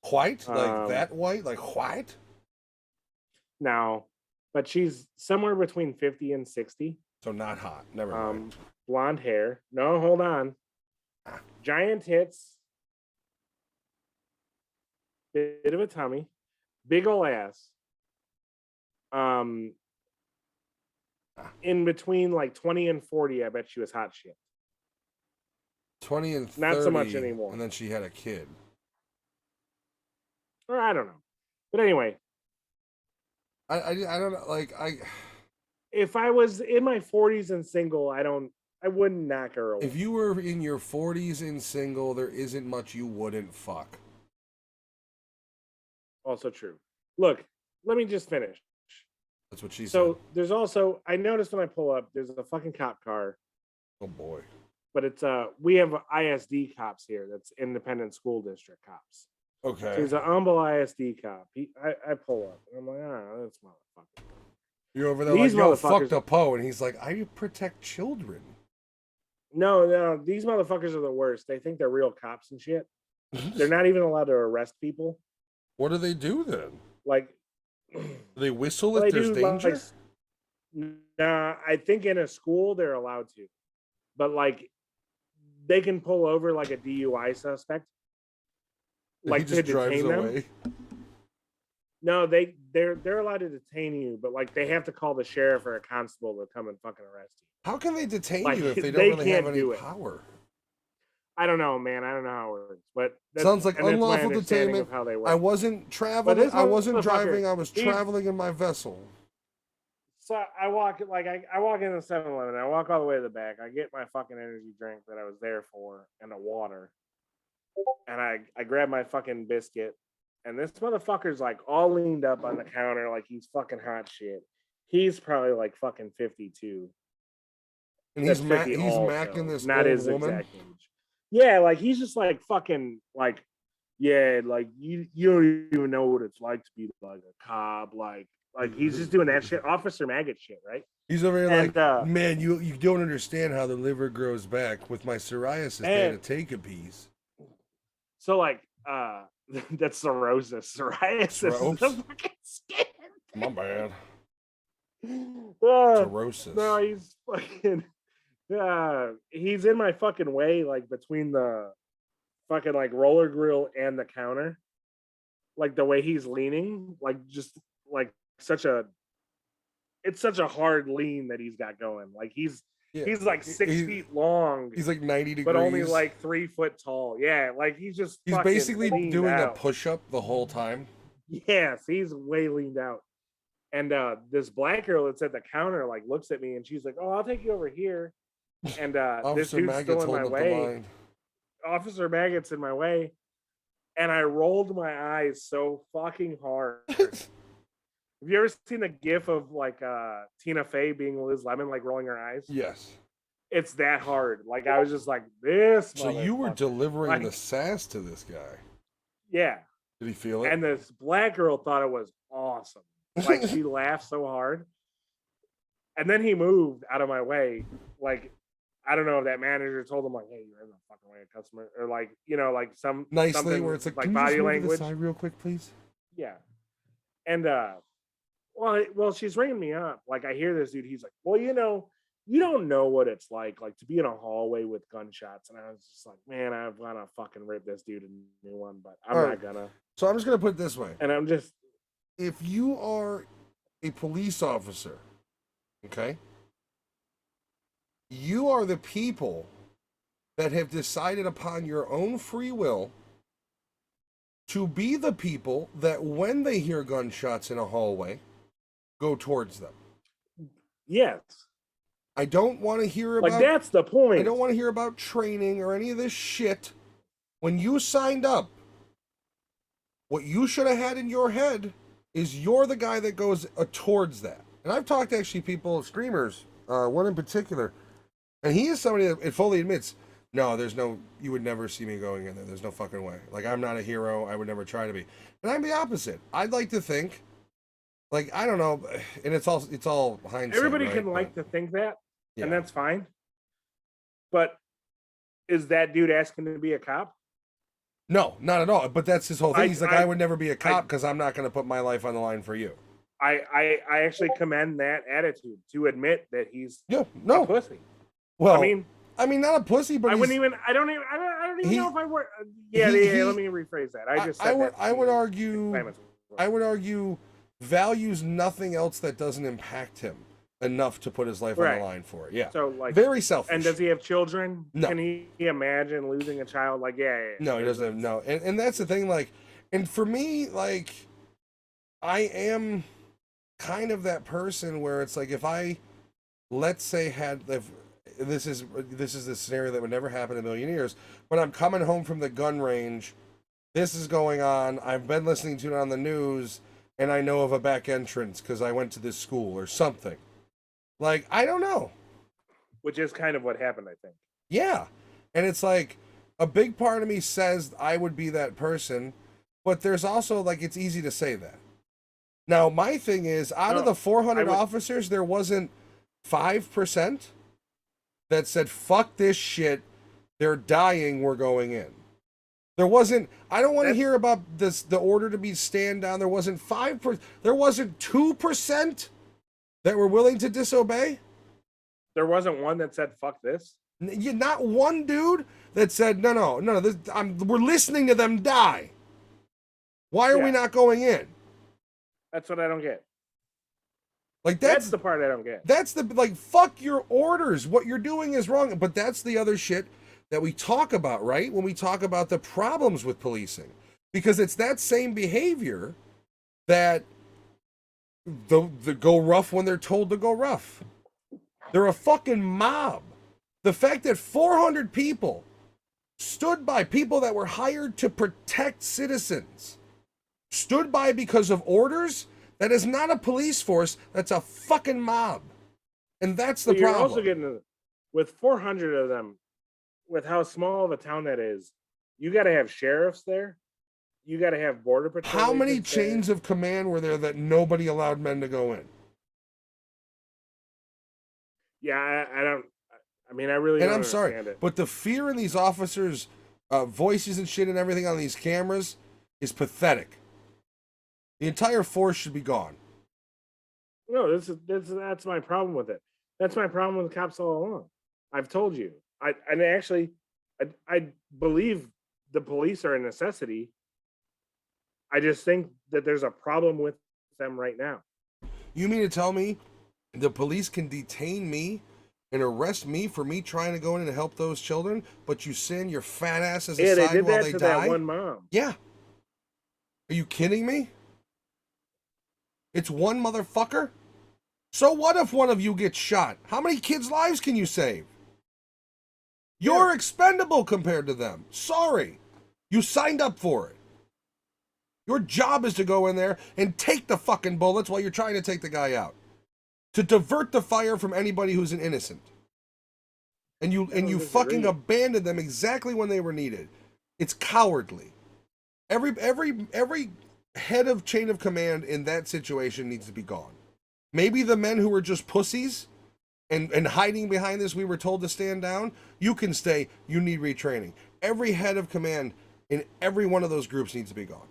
White? Like that white? Like white? Now, but she's somewhere between 50 and 60. So not hot. Never mind. Blonde hair. No, hold on. Giant tits. Bit of a tummy. Big ol' ass. In between like 20 and 40, I bet she was hot shit. 20 and 30. Not so much anymore. And then she had a kid. Or I don't know. But anyway. I don't know. Like, if I was in my 40s and single, I wouldn't knock her away. If you were in your 40s and single, there isn't much you wouldn't fuck. Also true. Look, let me just finish. That's what she said. So there's also, I noticed when I pull up, there's a fucking cop car. Oh boy. But it's we have ISD cops here. That's independent school district cops. Okay. So he's an humble ISD cop. I pull up and I'm like, that's motherfucker. You're over there like, yo, fuck the Poe, and he's like, I protect children. No, these motherfuckers are the worst. They think they're real cops and shit. They're not even allowed to arrest people. What do they do then? Like, do they whistle if there's danger? Nah, I think in a school they're allowed to, but like, they can pull over like a DUI suspect, like he just to drives detain away. them. No, they're allowed to detain you, but like they have to call the sheriff or a constable to come and fucking arrest you. How can they detain like, you if they don't really have any do power? I don't know, man. I don't know how it works, but Sounds like and that's my unlawful understanding detainment. of how they work. I wasn't But traveling. this I wasn't motherfucker, driving. I was he's traveling in my vessel. so I walk like I walk into 7-Eleven. I walk all the way to the back. I get my fucking energy drink that I was there for and a water, and I grab my fucking biscuit. And this motherfucker's like all leaned up on the counter like he's fucking hot shit. He's probably like fucking 52. And That's he's 50 he's macking also, this not old his woman. exact age. Yeah, like he's just like fucking like, yeah, like you don't even know what it's like to be like a cop, like he's just doing that shit, Officer Maggot shit, right? He's over here like, And man, you don't understand how the liver grows back. With my psoriasis, they had and to take a piece. so like that's cirrhosis. Psoriasis is the Oops, fucking skin. my bad. Uh, Cirrhosis. no, he's fucking he's in my fucking way, like between the fucking like roller grill and the counter. Like the way he's leaning, like just like such a it's such a hard lean that he's got going. Like Yeah, he's like 6 feet long, he's like 90 but only degrees. like 3 foot tall. Yeah, like he's just He's fucking basically leaned doing a out. push-up the whole time. Yes, he's way leaned out. And this black girl that's at the counter like looks at me and she's like, "Oh, I'll take you over here." And this Officer dude's still Maggot's in my holding up the way. line. Officer Maggot's in my way. And I rolled my eyes so fucking hard. Have you ever seen a gif of like Tina Fey being Liz Lemon, like rolling her eyes? Yes. It's that hard. Like I was just like this. So you were delivering like, the sass to this guy. Yeah. Did he feel it? And this black girl thought it was awesome. Like she laughed so hard. And then he moved out of my way. Like I don't know if that manager told him like, "Hey, you're in the fucking way of customer," or like like nicely something where it's like, like can body you just move language. to the side real quick, please? Yeah. And well, she's ringing me up. Like I hear this dude. He's like, "Well, you don't know what it's like to be in a hallway with gunshots." And I was just like, "Man, I want to fucking rip this dude a new one, but I'm not gonna." So I'm just gonna put it this way. And I'm just, if you are a police officer, okay, you are the people that have decided upon your own free will to be the people that when they hear gunshots in a hallway, go towards them. yes. I don't want to hear about, like that's the point. I don't want to hear about training or any of this shit. When you signed up, what you should have had in your head is you're the guy that goes towards that. And I've talked to actually people, streamers, one in particular, and he is somebody that fully admits, no, you would never see me going in there. There's no fucking way. Like, I'm not a hero. I would never try to be. And I'm the opposite. I'd like to think, like, I don't know, and it's all hindsight. Everybody right? can like to think that, yeah. and that's fine. But is that dude asking to be a cop? No, not at all. But that's his whole thing. He's like, I would never be a cop because I'm not going to put my life on the line for you. I actually commend that attitude to admit that he's a pussy. Well, I mean, not a pussy, but I don't even know if I were. Let me rephrase that. I would argue values nothing else that doesn't impact him enough to put his life on the line for it. Yeah. So like very selfish. And does he have children? No. Can he imagine losing a child? Like No, he doesn't have no. And that's the thing. Like, and for me, like, I am kind of that person where it's like if I, let's say, if this is the scenario that would never happen in a million years, but I'm coming home from the gun range, this is going on, I've been listening to it on the news, and I know of a back entrance because I went to this school or something. Like, I don't know. Which is kind of what happened, I think. Yeah. And it's like, a big part of me says I would be that person, but there's also, like, it's easy to say that. Now, my thing is, out of the 400 officers, there wasn't 5% that said, fuck this shit, they're dying, we're going in. There wasn't, I don't want to hear about this, the order to be stand down. There wasn't 5%, there wasn't 2% that were willing to disobey. There wasn't one that said, fuck this. Not one dude that said, no, we're listening to them die. Why are we not going in? That's what I don't get. Like that's the part I don't get. That's the, like, fuck your orders. What you're doing is wrong. But that's the other shit that we talk about, right? When we talk about the problems with policing, because it's that same behavior that the go rough when they're told to go rough. They're a fucking mob. The fact that 400 people stood by, people that were hired to protect citizens, stood by because of orders, that is not a police force, that's a fucking mob. And that's the problem. You're also getting, with 400 of them, with how small of a town that is, you got to have sheriffs there. You got to have border patrol. How many chains of command were there that nobody allowed men to go in? Yeah, I don't. I mean, I really. And don't I'm sorry, it. But the fear in these officers' voices and shit and everything on these cameras is pathetic. The entire force should be gone. No, that's my problem with it. That's my problem with the cops all along. I've told you. I believe the police are a necessity. I just think that there's a problem with them right now. You mean to tell me the police can detain me and arrest me for me trying to go in and help those children, but you send your fat asses aside they did while that they to die? That one mom. Yeah. Are you kidding me? It's one motherfucker? So what if one of you gets shot? How many kids' lives can you save? You're expendable compared to them. Sorry. You signed up for it. Your job is to go in there and take the fucking bullets while you're trying to take the guy out. To divert the fire from anybody who's an innocent. And you fucking abandoned them exactly when they were needed. It's cowardly. Every head of chain of command in that situation needs to be gone. Maybe the men who were just pussies and hiding behind this, we were told to stand down. You can stay. You need retraining. Every head of command in every one of those groups needs to be gone.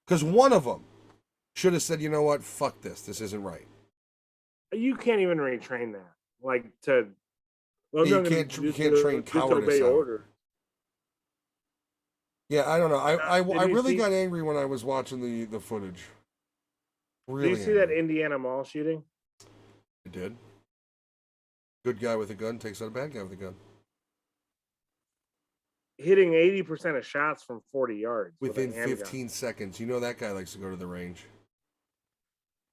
Because one of them should have said, you know what, fuck this. This isn't right. You can't even retrain that. Like you can't train cowardice out. Order. Yeah, I don't know. I really got angry when I was watching the footage. Really. Did you see that Indiana mall shooting? I did. Good guy with a gun takes out a bad guy with a gun. Hitting 80% of shots from 40 yards. Within 15 seconds. You know that guy likes to go to the range.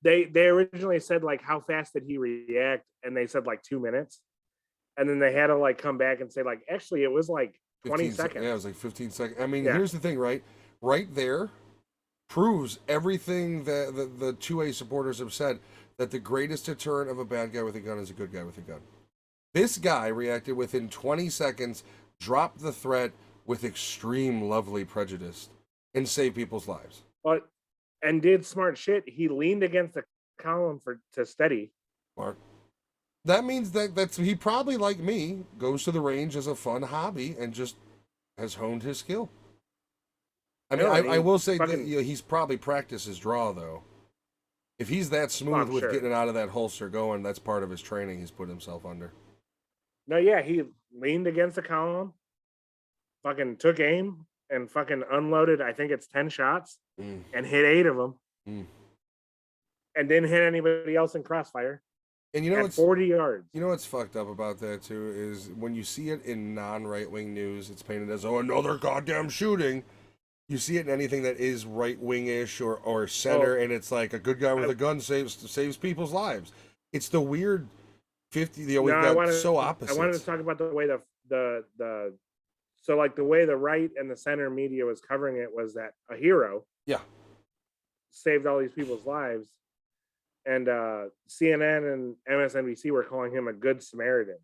They originally said, like, how fast did he react? And they said, like, 2 minutes. And then they had to, like, come back and say, like, actually, it was, like, 20 seconds. Yeah, it was, like, 15 seconds. I mean, here's the thing, right? Right there proves everything that the 2A supporters have said, that the greatest deterrent of a bad guy with a gun is a good guy with a gun. This guy reacted within 20 seconds, dropped the threat with extreme lovely prejudice, and saved people's lives. And did smart shit. He leaned against the column to steady. Smart. That means that's he probably, like me, goes to the range as a fun hobby and just has honed his skill. I mean, I will say that he's probably practiced his draw, though. If he's that smooth with getting it out of that holster going, that's part of his training he's put himself under. No, yeah, he leaned against the column, fucking took aim, and fucking unloaded, I think it's 10 shots, and hit 8 of them. And didn't hit anybody else in crossfire. And you know what's 40 yards. You know what's fucked up about that, too, is when you see it in non-right-wing news, it's painted as, oh, another goddamn shooting. You see it in anything that is right-wing-ish or center, and it's like a good guy with a gun saves people's lives. It's the weird 50, we've got so opposite. I wanted to talk about the way so like the way the right and the center media was covering it was that a hero saved all these people's lives, and CNN and MSNBC were calling him a good Samaritan.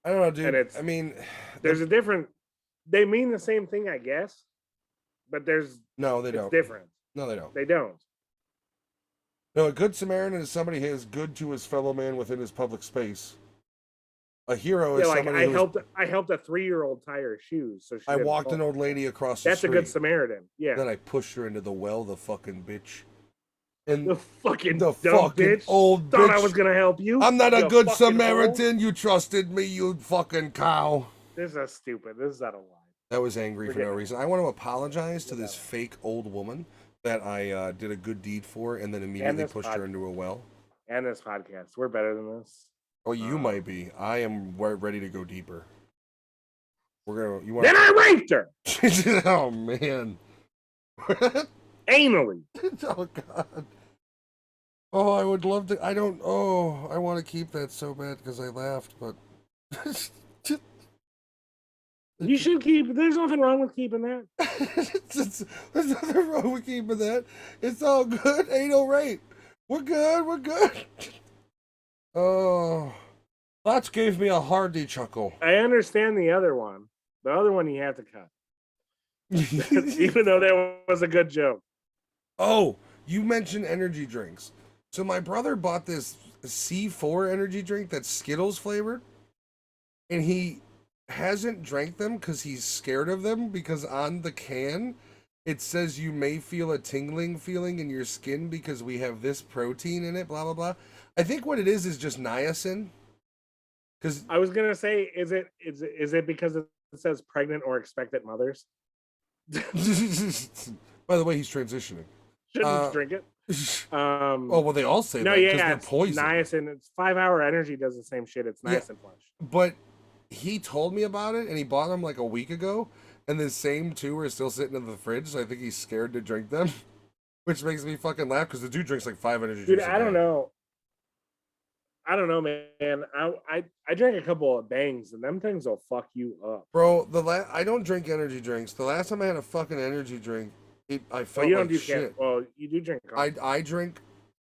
I don't know, dude. There's a different. They mean the same thing, I guess, but they don't. It's different. No, they don't. They don't. No, a good Samaritan is somebody who is good to his fellow man within his public space. A hero is somebody I helped a 3-year-old tie her shoes. So I walked an old lady across the street. That's a good Samaritan. Yeah. Then I pushed her into the well, the fucking bitch. And the fucking bitch old thought bitch. I was gonna help you. I'm not a good Samaritan. You trusted me, you fucking cow. This is stupid. This is out of line. That was angry for no reason. I want to apologize to this fake old woman that I did a good deed for and then immediately pushed her into a well. And this podcast. We're better than this. Oh, you might be. I am ready to go deeper. We're gonna. You want? Then I raped her Oh man. anally. Oh god. Oh, I would love to. I don't. Oh, I want to keep that so bad because I laughed, but. You should keep. There's nothing wrong with keeping that. There's nothing wrong with keeping that. It's all good. Ain't no rape. We're good. We're good. Oh, that gave me a hearty chuckle. I understand the other one. The other one you have to cut, even though that was a good joke. Oh, you mentioned energy drinks. So my brother bought this C4 energy drink that's Skittles flavored, and he hasn't drank them because he's scared of them because on the can it says you may feel a tingling feeling in your skin because we have this protein in it, blah blah blah. I think what it is just niacin. Because I was gonna say, is it because it says pregnant or expectant mothers? by the way, he's transitioning. Shouldn't drink it. Oh well, they all say No, that because yeah, they're it's poison. niacin. It's 5-hour energy does the same shit. It's niacin flush. But he told me about it, and he bought them like a week ago, and the same two are still sitting in the fridge. So I think he's scared to drink them, which makes me fucking laugh because the dude drinks like 5 energy Dude, drinks. I don't know. I don't know, man. I drank a couple of bangs, and them things will fuck you up, bro. I don't drink energy drinks. The last time I had a fucking energy drink, I felt you don't like do shit. Well, you do drink coffee. I drink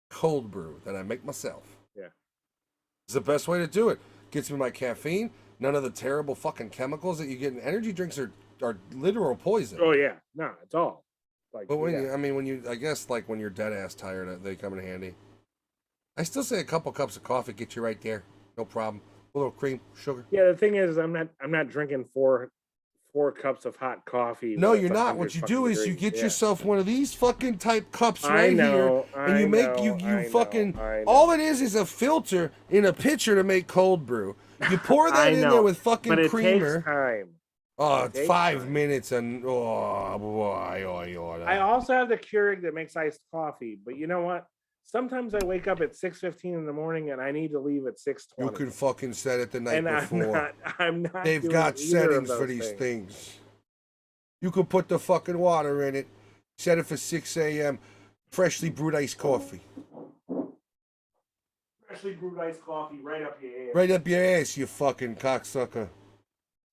cold brew that I make myself. Yeah, it's the best way to do it. Gets me my caffeine. None of the terrible fucking chemicals that you get in energy drinks are literal poison. Oh yeah, no, it's all. Like, but I guess like when you're dead ass tired, they come in handy. I still say a couple cups of coffee get you right there, no problem. A little cream, sugar. Yeah, the thing is, I'm not drinking four cups of hot coffee. No, you're not. What you do is you get yourself one of these fucking type cups right here, and you make all it is a filter in a pitcher to make cold brew. You pour that in there with fucking but creamer. Takes time. Oh, it's 5 minutes and I also have the Keurig that makes iced coffee, but you know what? Sometimes I wake up at 6:15 in the morning and I need to leave at 6:20. You can fucking set it the night before. I'm not. They've got settings for these things. You could put the fucking water in it, set it for 6 a.m. Freshly brewed iced coffee. Freshly brewed iced coffee right up your ass. Right up your ass, you fucking cocksucker.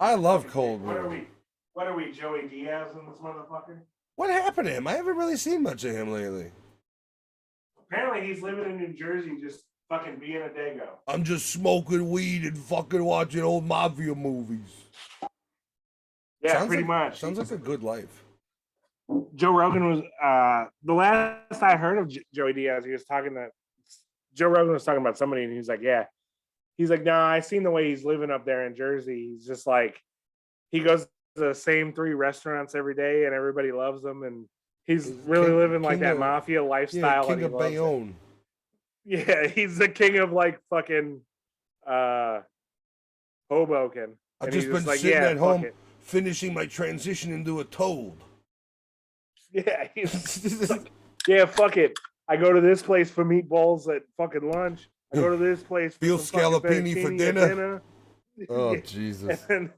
I love cold brew. What are we, Joey Diaz in this motherfucker? What happened to him? I haven't really seen much of him lately. Apparently he's living in New Jersey just fucking being a dago. I'm just smoking weed and fucking watching old mafia movies. Yeah, pretty much. Sounds like a good life. Joe Rogan was, the last I heard of Joey Diaz, Joe Rogan was talking about somebody and he was like, yeah. He's like, nah, I seen the way he's living up there in Jersey. He's just like, he goes to the same 3 restaurants every day and everybody loves him. And he's really living like that mafia lifestyle. Yeah, king of Bayonne. Yeah, he's the king of like fucking Hoboken. I've just been sitting at home finishing my transition into a toad. Yeah, he's like, yeah, fuck it. I go to this place for meatballs at fucking lunch. I go to this place for scallopini for dinner. Oh, yeah. Jesus. And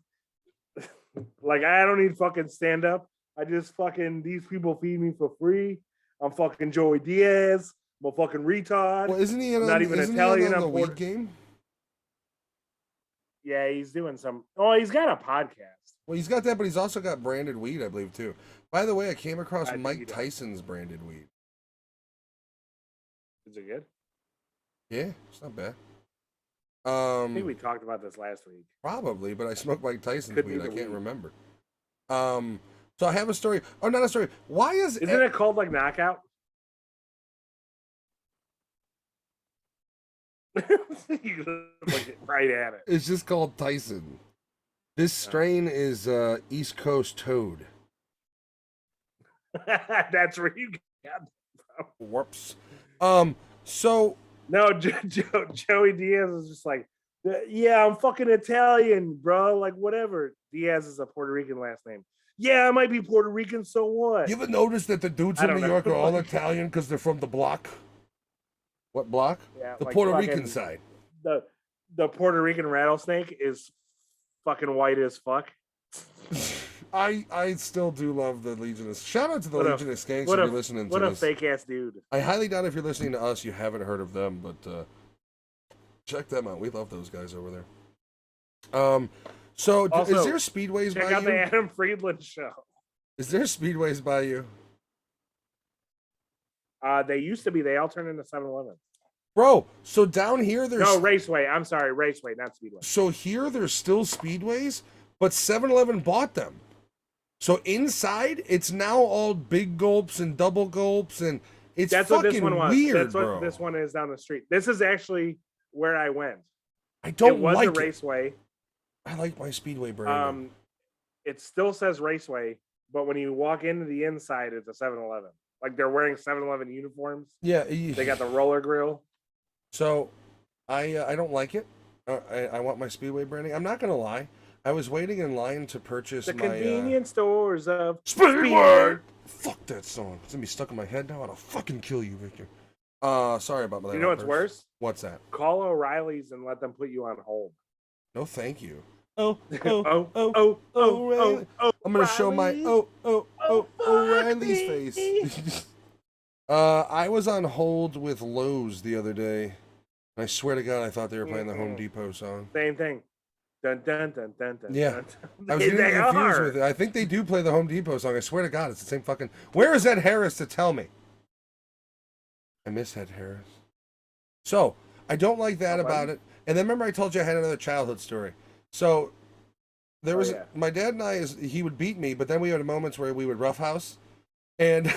like, I don't need fucking stand up. I just fucking, these people feed me for free. I'm fucking Joey Diaz. I'm a fucking retard. Well, isn't he not even Italian? I'm the weed game? Yeah, he's doing some. Oh, he's got a podcast. Well, he's got that, but he's also got branded weed, I believe, too. By the way, I came across Mike Tyson's branded weed. Is it good? Yeah, it's not bad. I think we talked about this last week. Probably, but I smoked Mike Tyson's weed. I can't remember. So I have a story. Oh, not a story. Why isn't it called like Knockout? You look right at it. It's just called Tyson. This strain is East Coast Toad. That's where you got from. Whoops. So no, Joey Diaz is just like, yeah, I'm fucking Italian, bro. Like, whatever. Diaz is a Puerto Rican last name. Yeah, I might be Puerto Rican, so what? You ever notice that the dudes in New York are all Italian because they're from the block? What block? Yeah, the like Puerto Rican side. the Puerto Rican rattlesnake is fucking white as fuck. I still do love the Legion of... Shout out to the Legion of Skanks if you're listening to this. What a fake ass dude. I highly doubt if you're listening to us, you haven't heard of them, but check them out. We love those guys over there. So Also, is there speedways by you? Check out the Adam Friedland show. Is there speedways by you? They used to be. They all turned into 7-Eleven. Bro, so down here there's... No, Raceway. I'm sorry, Raceway, not Speedway. So here there's still speedways, but 7-Eleven bought them. So inside, it's now all big gulps and double gulps, and that's fucking what this one was. Weird, That's what bro. this one is down the street. This is actually where I went. I don't it was like a Raceway. I like my Speedway brand. It still says Raceway, but when you walk into the inside, it's a 7-Eleven. Like they're wearing 7-Eleven uniforms. Yeah, they got the roller grill. So, I don't like it. I want my Speedway branding. I'm not gonna lie. I was waiting in line to purchase the my convenience stores of Speedway. Fuck that song. It's gonna be stuck in my head now. I'll fucking kill you, Victor. Sorry about that. You know what's worse? What's that? Call O'Reilly's and let them put you on hold. No, thank you. Oh, I'm gonna show my O'Reilly's face. I was on hold with Lowe's the other day. I swear to God, I thought they were playing the Home Depot song. Same thing. Dun, dun, dun, dun, dun, yeah. Dun. I was getting confused with it. I think they do play the Home Depot song. I swear to God, it's the same fucking... Where is Ed Harris to tell me? I miss Ed Harris. So, I don't like that about it. And then remember I told you I had another childhood story. So, there was... My dad and I, he would beat me, but then we had moments where we would roughhouse. And...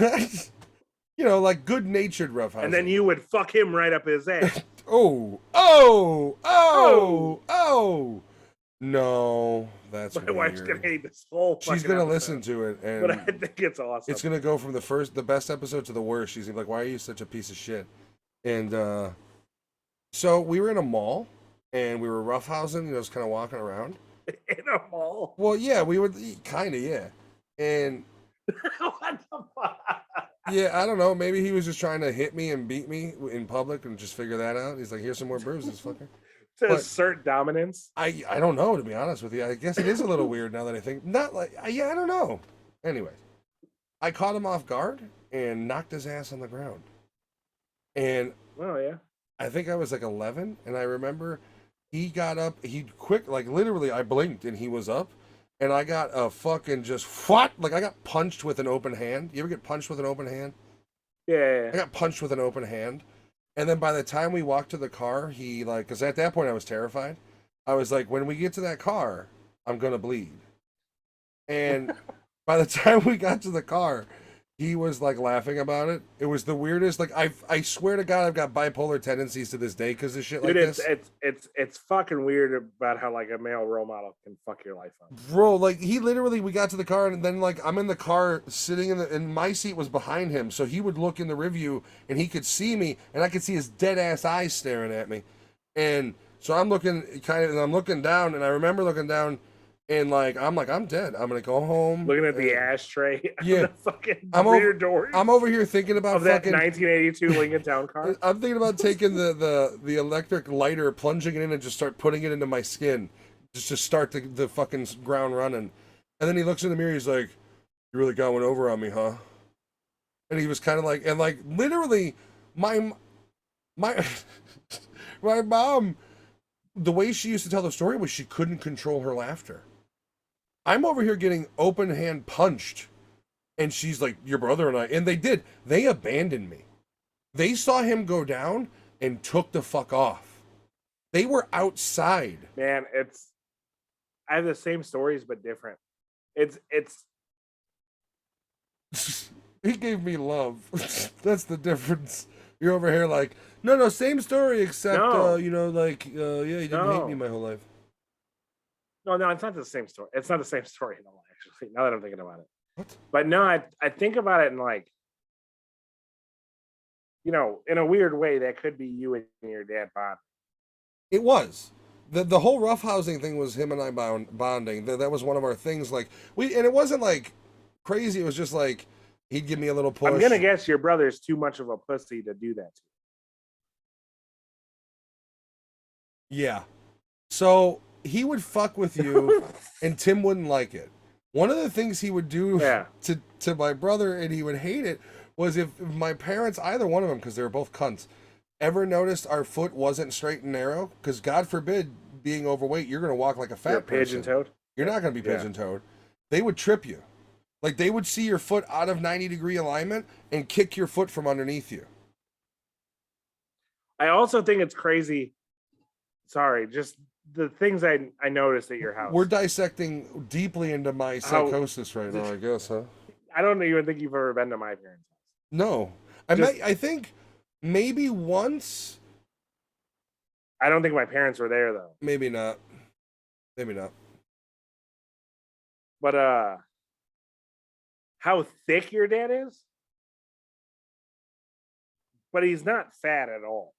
You know, like good-natured roughhouse. And then you would fuck him right up his ass. Oh! No, that's my wife's gonna hate this whole. She's gonna listen to it, and but I think it's awesome. It's gonna go from the best episode to the worst. She's gonna be like, "Why are you such a piece of shit?" And so we were in a mall, and we were roughhousing. You know, just kind of walking around. In a mall. Well, yeah, we would kind of, yeah, and. What the fuck? Yeah, I don't know. Maybe he was just trying to hit me and beat me in public and just figure that out. He's like, "Here's some more bruises, fucker." To assert dominance. I don't know, to be honest with you. I guess it is a little weird now that I think. Not like, yeah, I don't know. Anyway, I caught him off guard and knocked his ass on the ground. And oh yeah, I think I was like 11, and I remember he got up. He quick, like literally, I blinked and he was up. And I got a fucking just what? Like I got punched with an open hand. You ever get punched with an open hand? Yeah. I got punched with an open hand. And then by the time we walked to the car, he like, because at that point I was terrified. I was like, when we get to that car, I'm going to bleed. And by the time we got to the car, he was like laughing about it. It was the weirdest. Like I swear to God, I've got bipolar tendencies to this day because of shit like this. It's fucking weird about how like a male role model can fuck your life up. Bro, like he literally, we got to the car and then like I'm in the car sitting and my seat was behind him, so he would look in the review and he could see me and I could see his dead ass eyes staring at me, and so I'm looking and I'm looking down and I remember looking down. And like I'm dead. I'm gonna go home. Looking at the ashtray. Yeah. The fucking rear doors. I'm over here thinking about that 1982 Lincoln Town Car. I'm thinking about taking the electric lighter, plunging it in, and just start putting it into my skin, just to start the fucking ground running. And then he looks in the mirror. He's like, "You really got one over on me, huh?" And he was kind of like, and like literally, my my mom. The way she used to tell the story was she couldn't control her laughter. I'm over here getting open hand punched. And she's like, "Your brother and I," and they did. They abandoned me. They saw him go down and took the fuck off. They were outside. Man, I have the same stories, but different. It's He gave me love. That's the difference. You're over here like, no, same story, except, you know, like, yeah, you didn't hate me my whole life. No, it's not the same story. It's not the same story at all, actually, now that I'm thinking about it. What? But no, I think about it in like, you know, in a weird way, that could be you and your dad bonding. It was. The whole roughhousing thing was him and I bonding. That was one of our things. Like, and it wasn't like crazy. It was just like, he'd give me a little push. I'm going to guess your brother's too much of a pussy to do that to. Yeah. So he would fuck with you, and Tim wouldn't like it. One of the things he would do Yeah. to my brother, and he would hate it, was if my parents, either one of them, because they were both cunts, ever noticed our foot wasn't straight and narrow. Because God forbid, being overweight, you're gonna walk like a You're fat pigeon person. toed. You're not gonna be Yeah. pigeon toed. They would trip you. Like they would see your foot out of 90-degree alignment and kick your foot from underneath you. I also think it's crazy. Sorry, just the things I noticed at your We're house. dissecting deeply into my How psychosis right now, I guess, huh? I don't even think you've ever been to my parents' house. No. Just I think maybe once, I don't think my parents were there though. maybe not. Maybe not. But how thick your dad is? But he's not fat at all.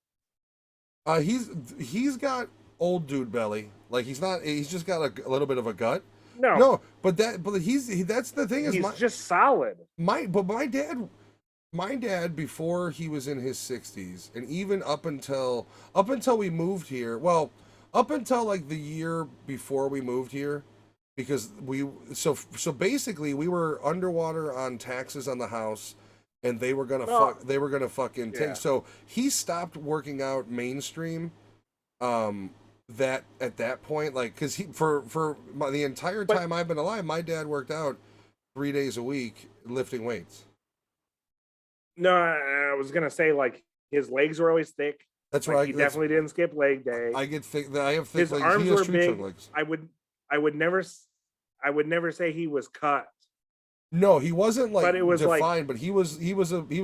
He's got old dude belly. Like he's just got a little bit of a gut. No, No, but that's the thing is he's just solid. my dad before he was in his 60s, and even up until we moved here, well, up until like the year before we moved here, because so basically we were underwater on taxes on the house, and they were gonna fucking take. Yeah. So he stopped working out mainstream. That at that point, like, because the entire But time I've been alive, my dad worked out 3 days a week lifting weights. no, I was gonna say like his legs were always thick. That's Like right. he definitely didn't skip leg day. I get thick. I have thick His legs. arms He has were tree trunk big. legs. I would never say he was cut, No, he wasn't like but it was defined, like but he was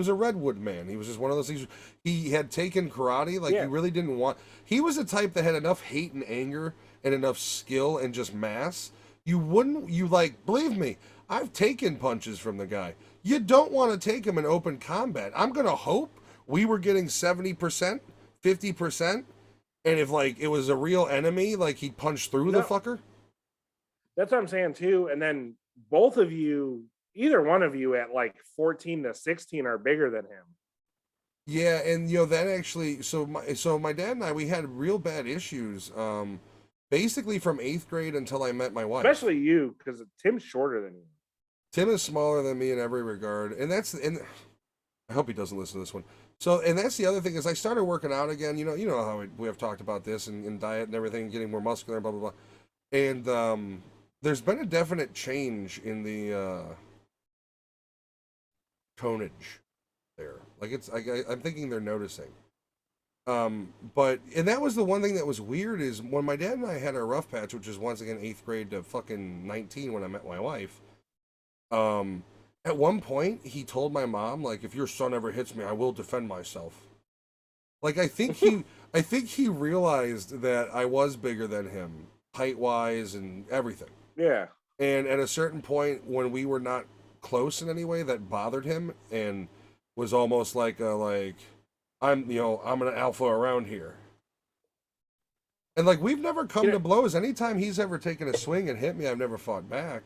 a redwood man. He was just one of those things. He had taken karate, like he yeah. really didn't want. He was a type that had enough hate and anger and enough skill and just mass. You like believe me, I've taken punches from the guy. You don't want to take him in open combat. I'm gonna hope we were getting 70%, 50%, and if like it was a real enemy, like he'd punch through the No, fucker. that's what I'm saying too. And then both of you, either one of you at like 14 to 16 are bigger than him. Yeah, and that actually, so my dad and I, we had real bad issues, basically from 8th grade until I met my wife. Especially you, because Tim's shorter than you. Tim is smaller than me in every regard, and I hope he doesn't listen to this one. So, and that's the other thing is I started working out again. You know how we have talked about this and diet and everything, getting more muscular and blah blah blah. And there's been a definite change in the tonnage there. Like I'm thinking they're noticing. But and that was the one thing that was weird is when my dad and I had our rough patch, which is once again 8th grade to fucking 19 when I met my wife. At one point he told my mom, like, if your son ever hits me, I will defend myself. Like I think he realized that I was bigger than him, height wise and everything. Yeah. And at a certain point when we were not close in any way, that bothered him and was almost like I'm an alpha around here. And like we've never come to blows. Anytime he's ever taken a swing and hit me, I've never fought back.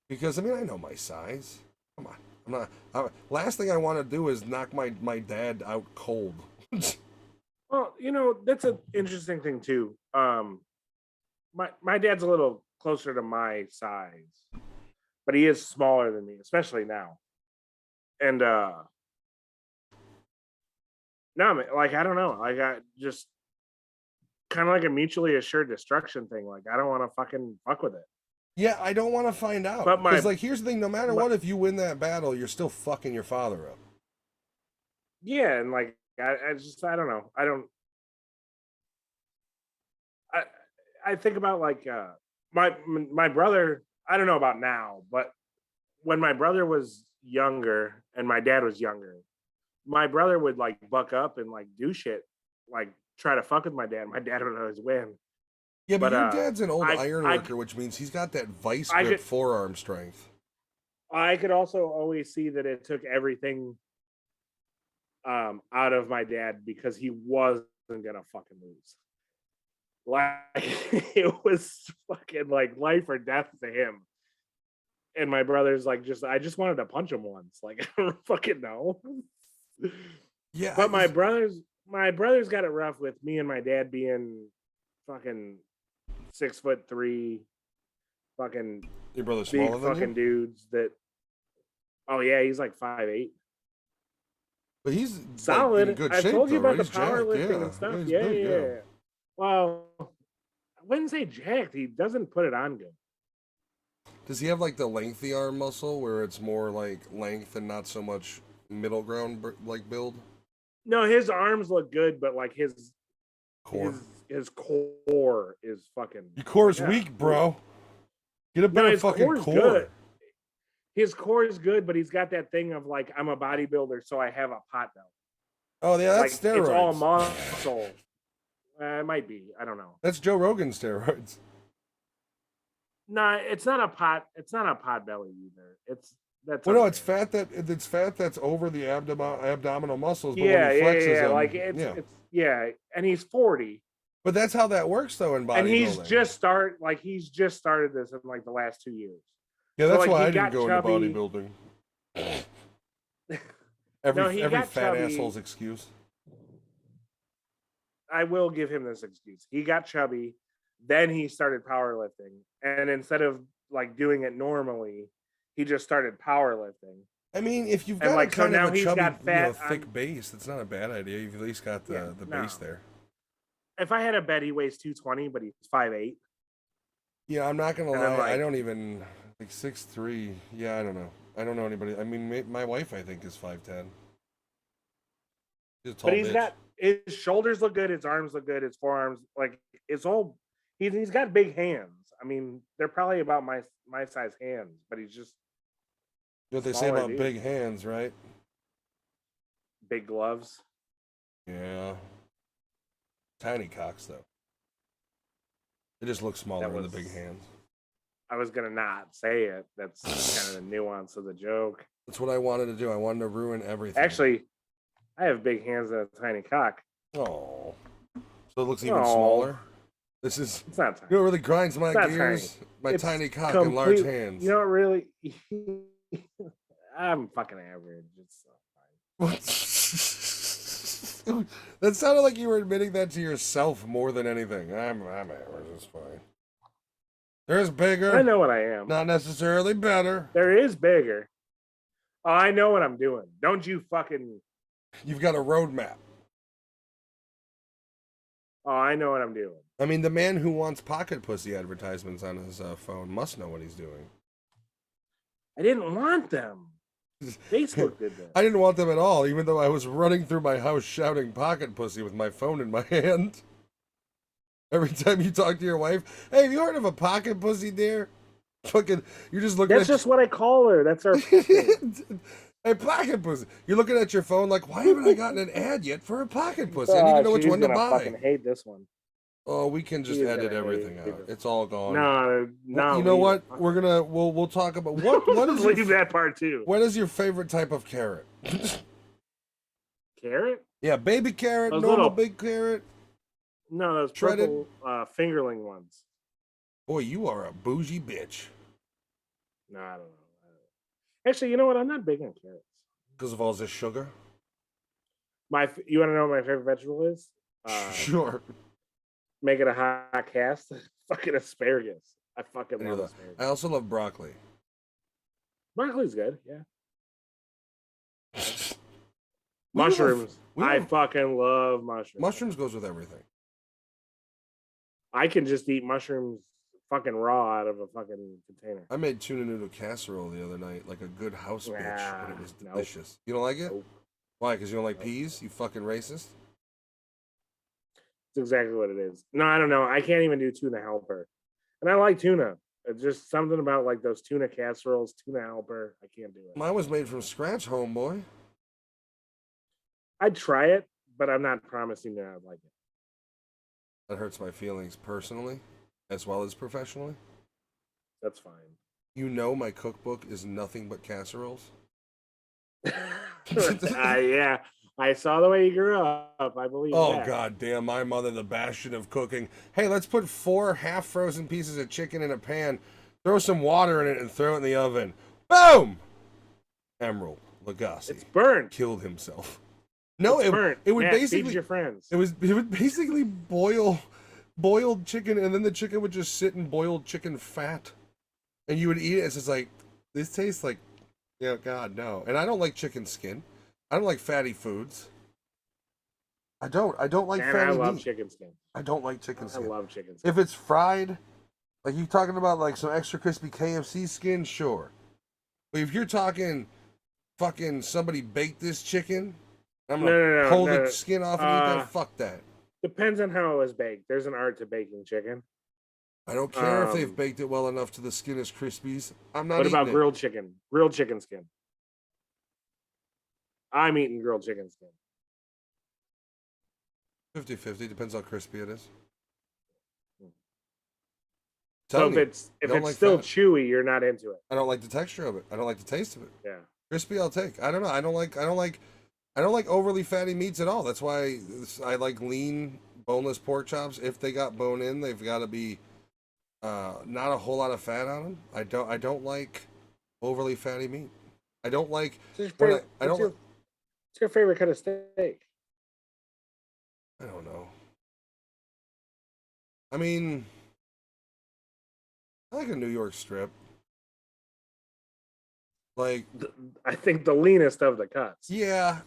Because I mean I know my size. Come on. Last thing I want to do is knock my dad out cold. Well, that's an interesting thing too. My dad's a little closer to my size, but he is smaller than me, especially now. And no, like I don't know. Like I just kind of like a mutually assured destruction thing. Like I don't want to fucking fuck with it. Yeah, I don't want to find out. But Because like here's the thing, no matter what, if you win that battle, you're still fucking your father up. Yeah, and like I don't know. I think about like my brother, I don't know about now, but when my brother was younger and my dad was younger, my brother would like buck up and like do shit, like try to fuck with my dad. My dad would always win. Yeah, but your But dad's an old iron worker, which means he's got that vice grip forearm strength. I could also always see that it took everything out of my dad because he wasn't gonna fucking lose. Like it was fucking like life or death to him. And my brother's like, I just wanted to punch him once. Like I don't fucking know. Yeah, but my brothers got it rough with me and my dad being fucking 6'3", fucking Your brother's big smaller than fucking you? dudes that. Oh yeah, he's like 5'8". But he's like in Solid. good I've shape told you though, about right? the He's jacked, powerlifting yeah. and stuff. He's Yeah, big, yeah, yeah. yeah. Well, I wouldn't say jacked. He doesn't put it on good. Does he have like the lengthy arm muscle where it's more like length and not so much middle ground like build? No, his arms look good, but like Core. his core is fucking. Your core's Yeah. weak, bro. Get a No, better his fucking core's core. good. His core is good, but he's got that thing of like, I'm a bodybuilder, so I have a pot belly. Oh yeah, that's Like steroids. it's all muscle. It might be. I don't know. That's Joe Rogan steroids. No, it's not a pot. It's not a pot belly either. That's. Well, no, it's fat that's over the abdominal muscles. But when Yeah, he yeah, flexes yeah. them, Like it's yeah, and he's 40, But that's how that works though in bodybuilding. and he's just started this in like the last 2 years. Yeah, that's so, like, why he I didn't got go chubby. into bodybuilding. Every fat chubby. asshole's excuse. I will give him this excuse. He got chubby, then he started powerlifting, and instead of like doing it normally, he just started powerlifting. I mean, if you've And got like a kind so now of a he's chubby, got fat thick base, that's not a bad idea. You've at least got the base there. If I had a bet, he weighs 220, but he's 5'8". Yeah, I'm not gonna And then, lie. like- I don't even like 6'3". Yeah, I don't know. I don't know anybody. I mean, my wife I think is 5'10". She's a tall But he's bitch. got his shoulders look good, his arms look good, his forearms like it's all. He's got big hands. I mean, they're probably about my size hands, but he's just You know what they say smaller about dude. big hands, right? Big gloves. Yeah. Tiny cocks though. They just look smaller with the big hands. I was gonna not say it. That's kind of the nuance of the joke. That's what I wanted to do. I wanted to ruin everything. Actually, I have big hands and a tiny cock. Oh. So it looks even Oh. smaller. This is. It's not tiny. You know what really grinds my It's not gears? tiny. My It's tiny cock and large complete- hands. You know what really? I'm fucking average. It's fine. That sounded like you were admitting that to yourself more than anything. I'm average. It's fine. There's bigger. I know what I am. Not necessarily better. There is bigger. Oh, I know what I'm doing. Don't you fucking. You've got a roadmap. Oh, I know what I'm doing. I mean, the man who wants pocket pussy advertisements on his phone must know what he's doing. I didn't want them. Facebook did that. I didn't want them at all, even though I was running through my house shouting pocket pussy with my phone in my hand. Every time you talk to your wife, hey, have you heard of a pocket pussy, dear? Fucking, you're just looking That's at just what I call her. That's our. Hey, pocket pussy. You're looking at your phone like, why haven't I gotten an ad yet for a pocket pussy? I don't even know which she's one to gonna buy. fucking hate this one. Oh, we can just She's edit gonna everything hate out. it. It's all gone. No, You know what? We'll talk about what is leave that part too. What is your favorite type of carrot? Carrot? Yeah, baby carrot, Those normal little- big carrot. No, those Shredded? purple fingerling ones. Boy, you are a bougie bitch. No, I don't know. Actually, you know what? I'm not big on carrots. Because of all this sugar? You want to know what my favorite vegetable is? Sure. Make it a hot cast. Fucking asparagus. I fucking I know love that. asparagus. I also love broccoli. Broccoli's good. Yeah. We have- Mushrooms. we I have- fucking love mushrooms. Mushrooms goes with everything. I can just eat mushrooms fucking raw out of a fucking container. I made tuna noodle casserole the other night, like a good house bitch, and it was Nope. delicious. You don't like it? Nope. Why? Because you don't like Nope. peas? You fucking racist? It's exactly what it is. No, I don't know. I can't even do tuna helper. And I like tuna. It's just something about like those tuna casseroles, tuna helper. I can't do it. Mine was made from scratch, homeboy. I'd try it, but I'm not promising that I'd like it. That hurts my feelings personally, as well as professionally. That's fine. You know my cookbook is nothing but casseroles. Yeah, I saw the way you grew up. I believe. Oh that. god damn, my mother, the bastion of cooking. Hey, let's put 4 half-frozen pieces of chicken in a pan, throw some water in it, and throw it in the oven. Boom! Emerald Lagasse It's burnt. killed himself. No, It's burnt. it would Matt, feed basically your friends. it would basically boil boiled chicken, and then the chicken would just sit in boiled chicken fat, and you would eat it. It's just like, this tastes like, yeah, God, no. And I don't like chicken skin. I don't like fatty foods. I don't like And I fatty love meat. chicken skin. I don't like chicken I skin. love chicken skin. If it's fried, like you talking about like some extra crispy KFC skin, sure. But if you're talking fucking somebody baked this chicken, I'm No, gonna no, no, pull no. the skin off and eat Uh, that. Fuck that. Depends on how it was baked. There's an art to baking chicken. I don't care if they've Um, baked it well enough to the skin is crispies. I'm not what eating about it. grilled chicken? Grilled chicken skin. I'm eating grilled chicken skin. 50-50, depends how crispy it is. So Telling you, if don't it's like still fat. chewy, you're not into it. I don't like the texture of it. I don't like the taste of it. Yeah. Crispy, I'll take. I don't know. I don't like overly fatty meats at all. That's why I like lean, boneless pork chops. If they got bone in, they've got to be not a whole lot of fat on them. I don't like overly fatty meat. I don't like when I don't. What's your favorite kind of steak? I don't know. I mean, I like a New York strip. Like, I think the leanest of the cuts. yeah,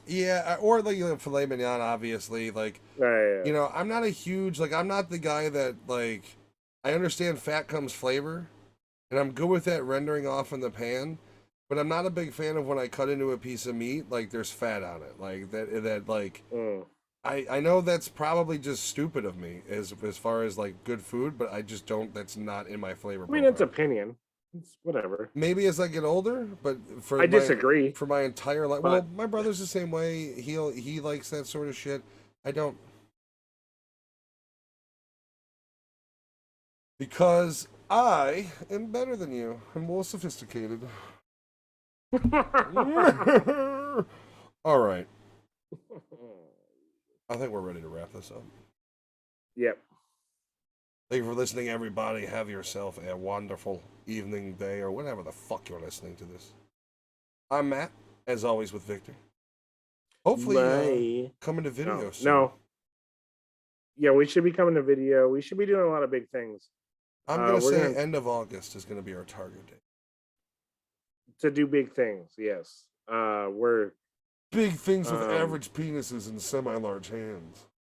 or like filet mignon, obviously. Like, Yeah. I'm not a huge like. I'm not the guy that like. I understand fat comes flavor, and I'm good with that rendering off in the pan. But I'm not a big fan of when I cut into a piece of meat like there's fat on it, like that like. I know that's probably just stupid of me as far as like good food, but I just don't. That's not in my flavor I mean, profile. it's opinion. It's whatever. Maybe as I get older, but I disagree. for my entire life. But Well, my brother's the same way. He likes that sort of shit. I don't, because I am better than you and more sophisticated. All right, I think we're ready to wrap this up. Yep. Thank you for listening, everybody. Have yourself a wonderful evening, day, or whatever the fuck you're listening to this. I'm Matt, as always, with Victor. Hopefully, coming to video soon. No. Yeah, we should be coming to video. We should be doing a lot of big things. I'm going to say end of August is going to be our target date. To do big things, yes. We're big things with average penises and semi-large hands.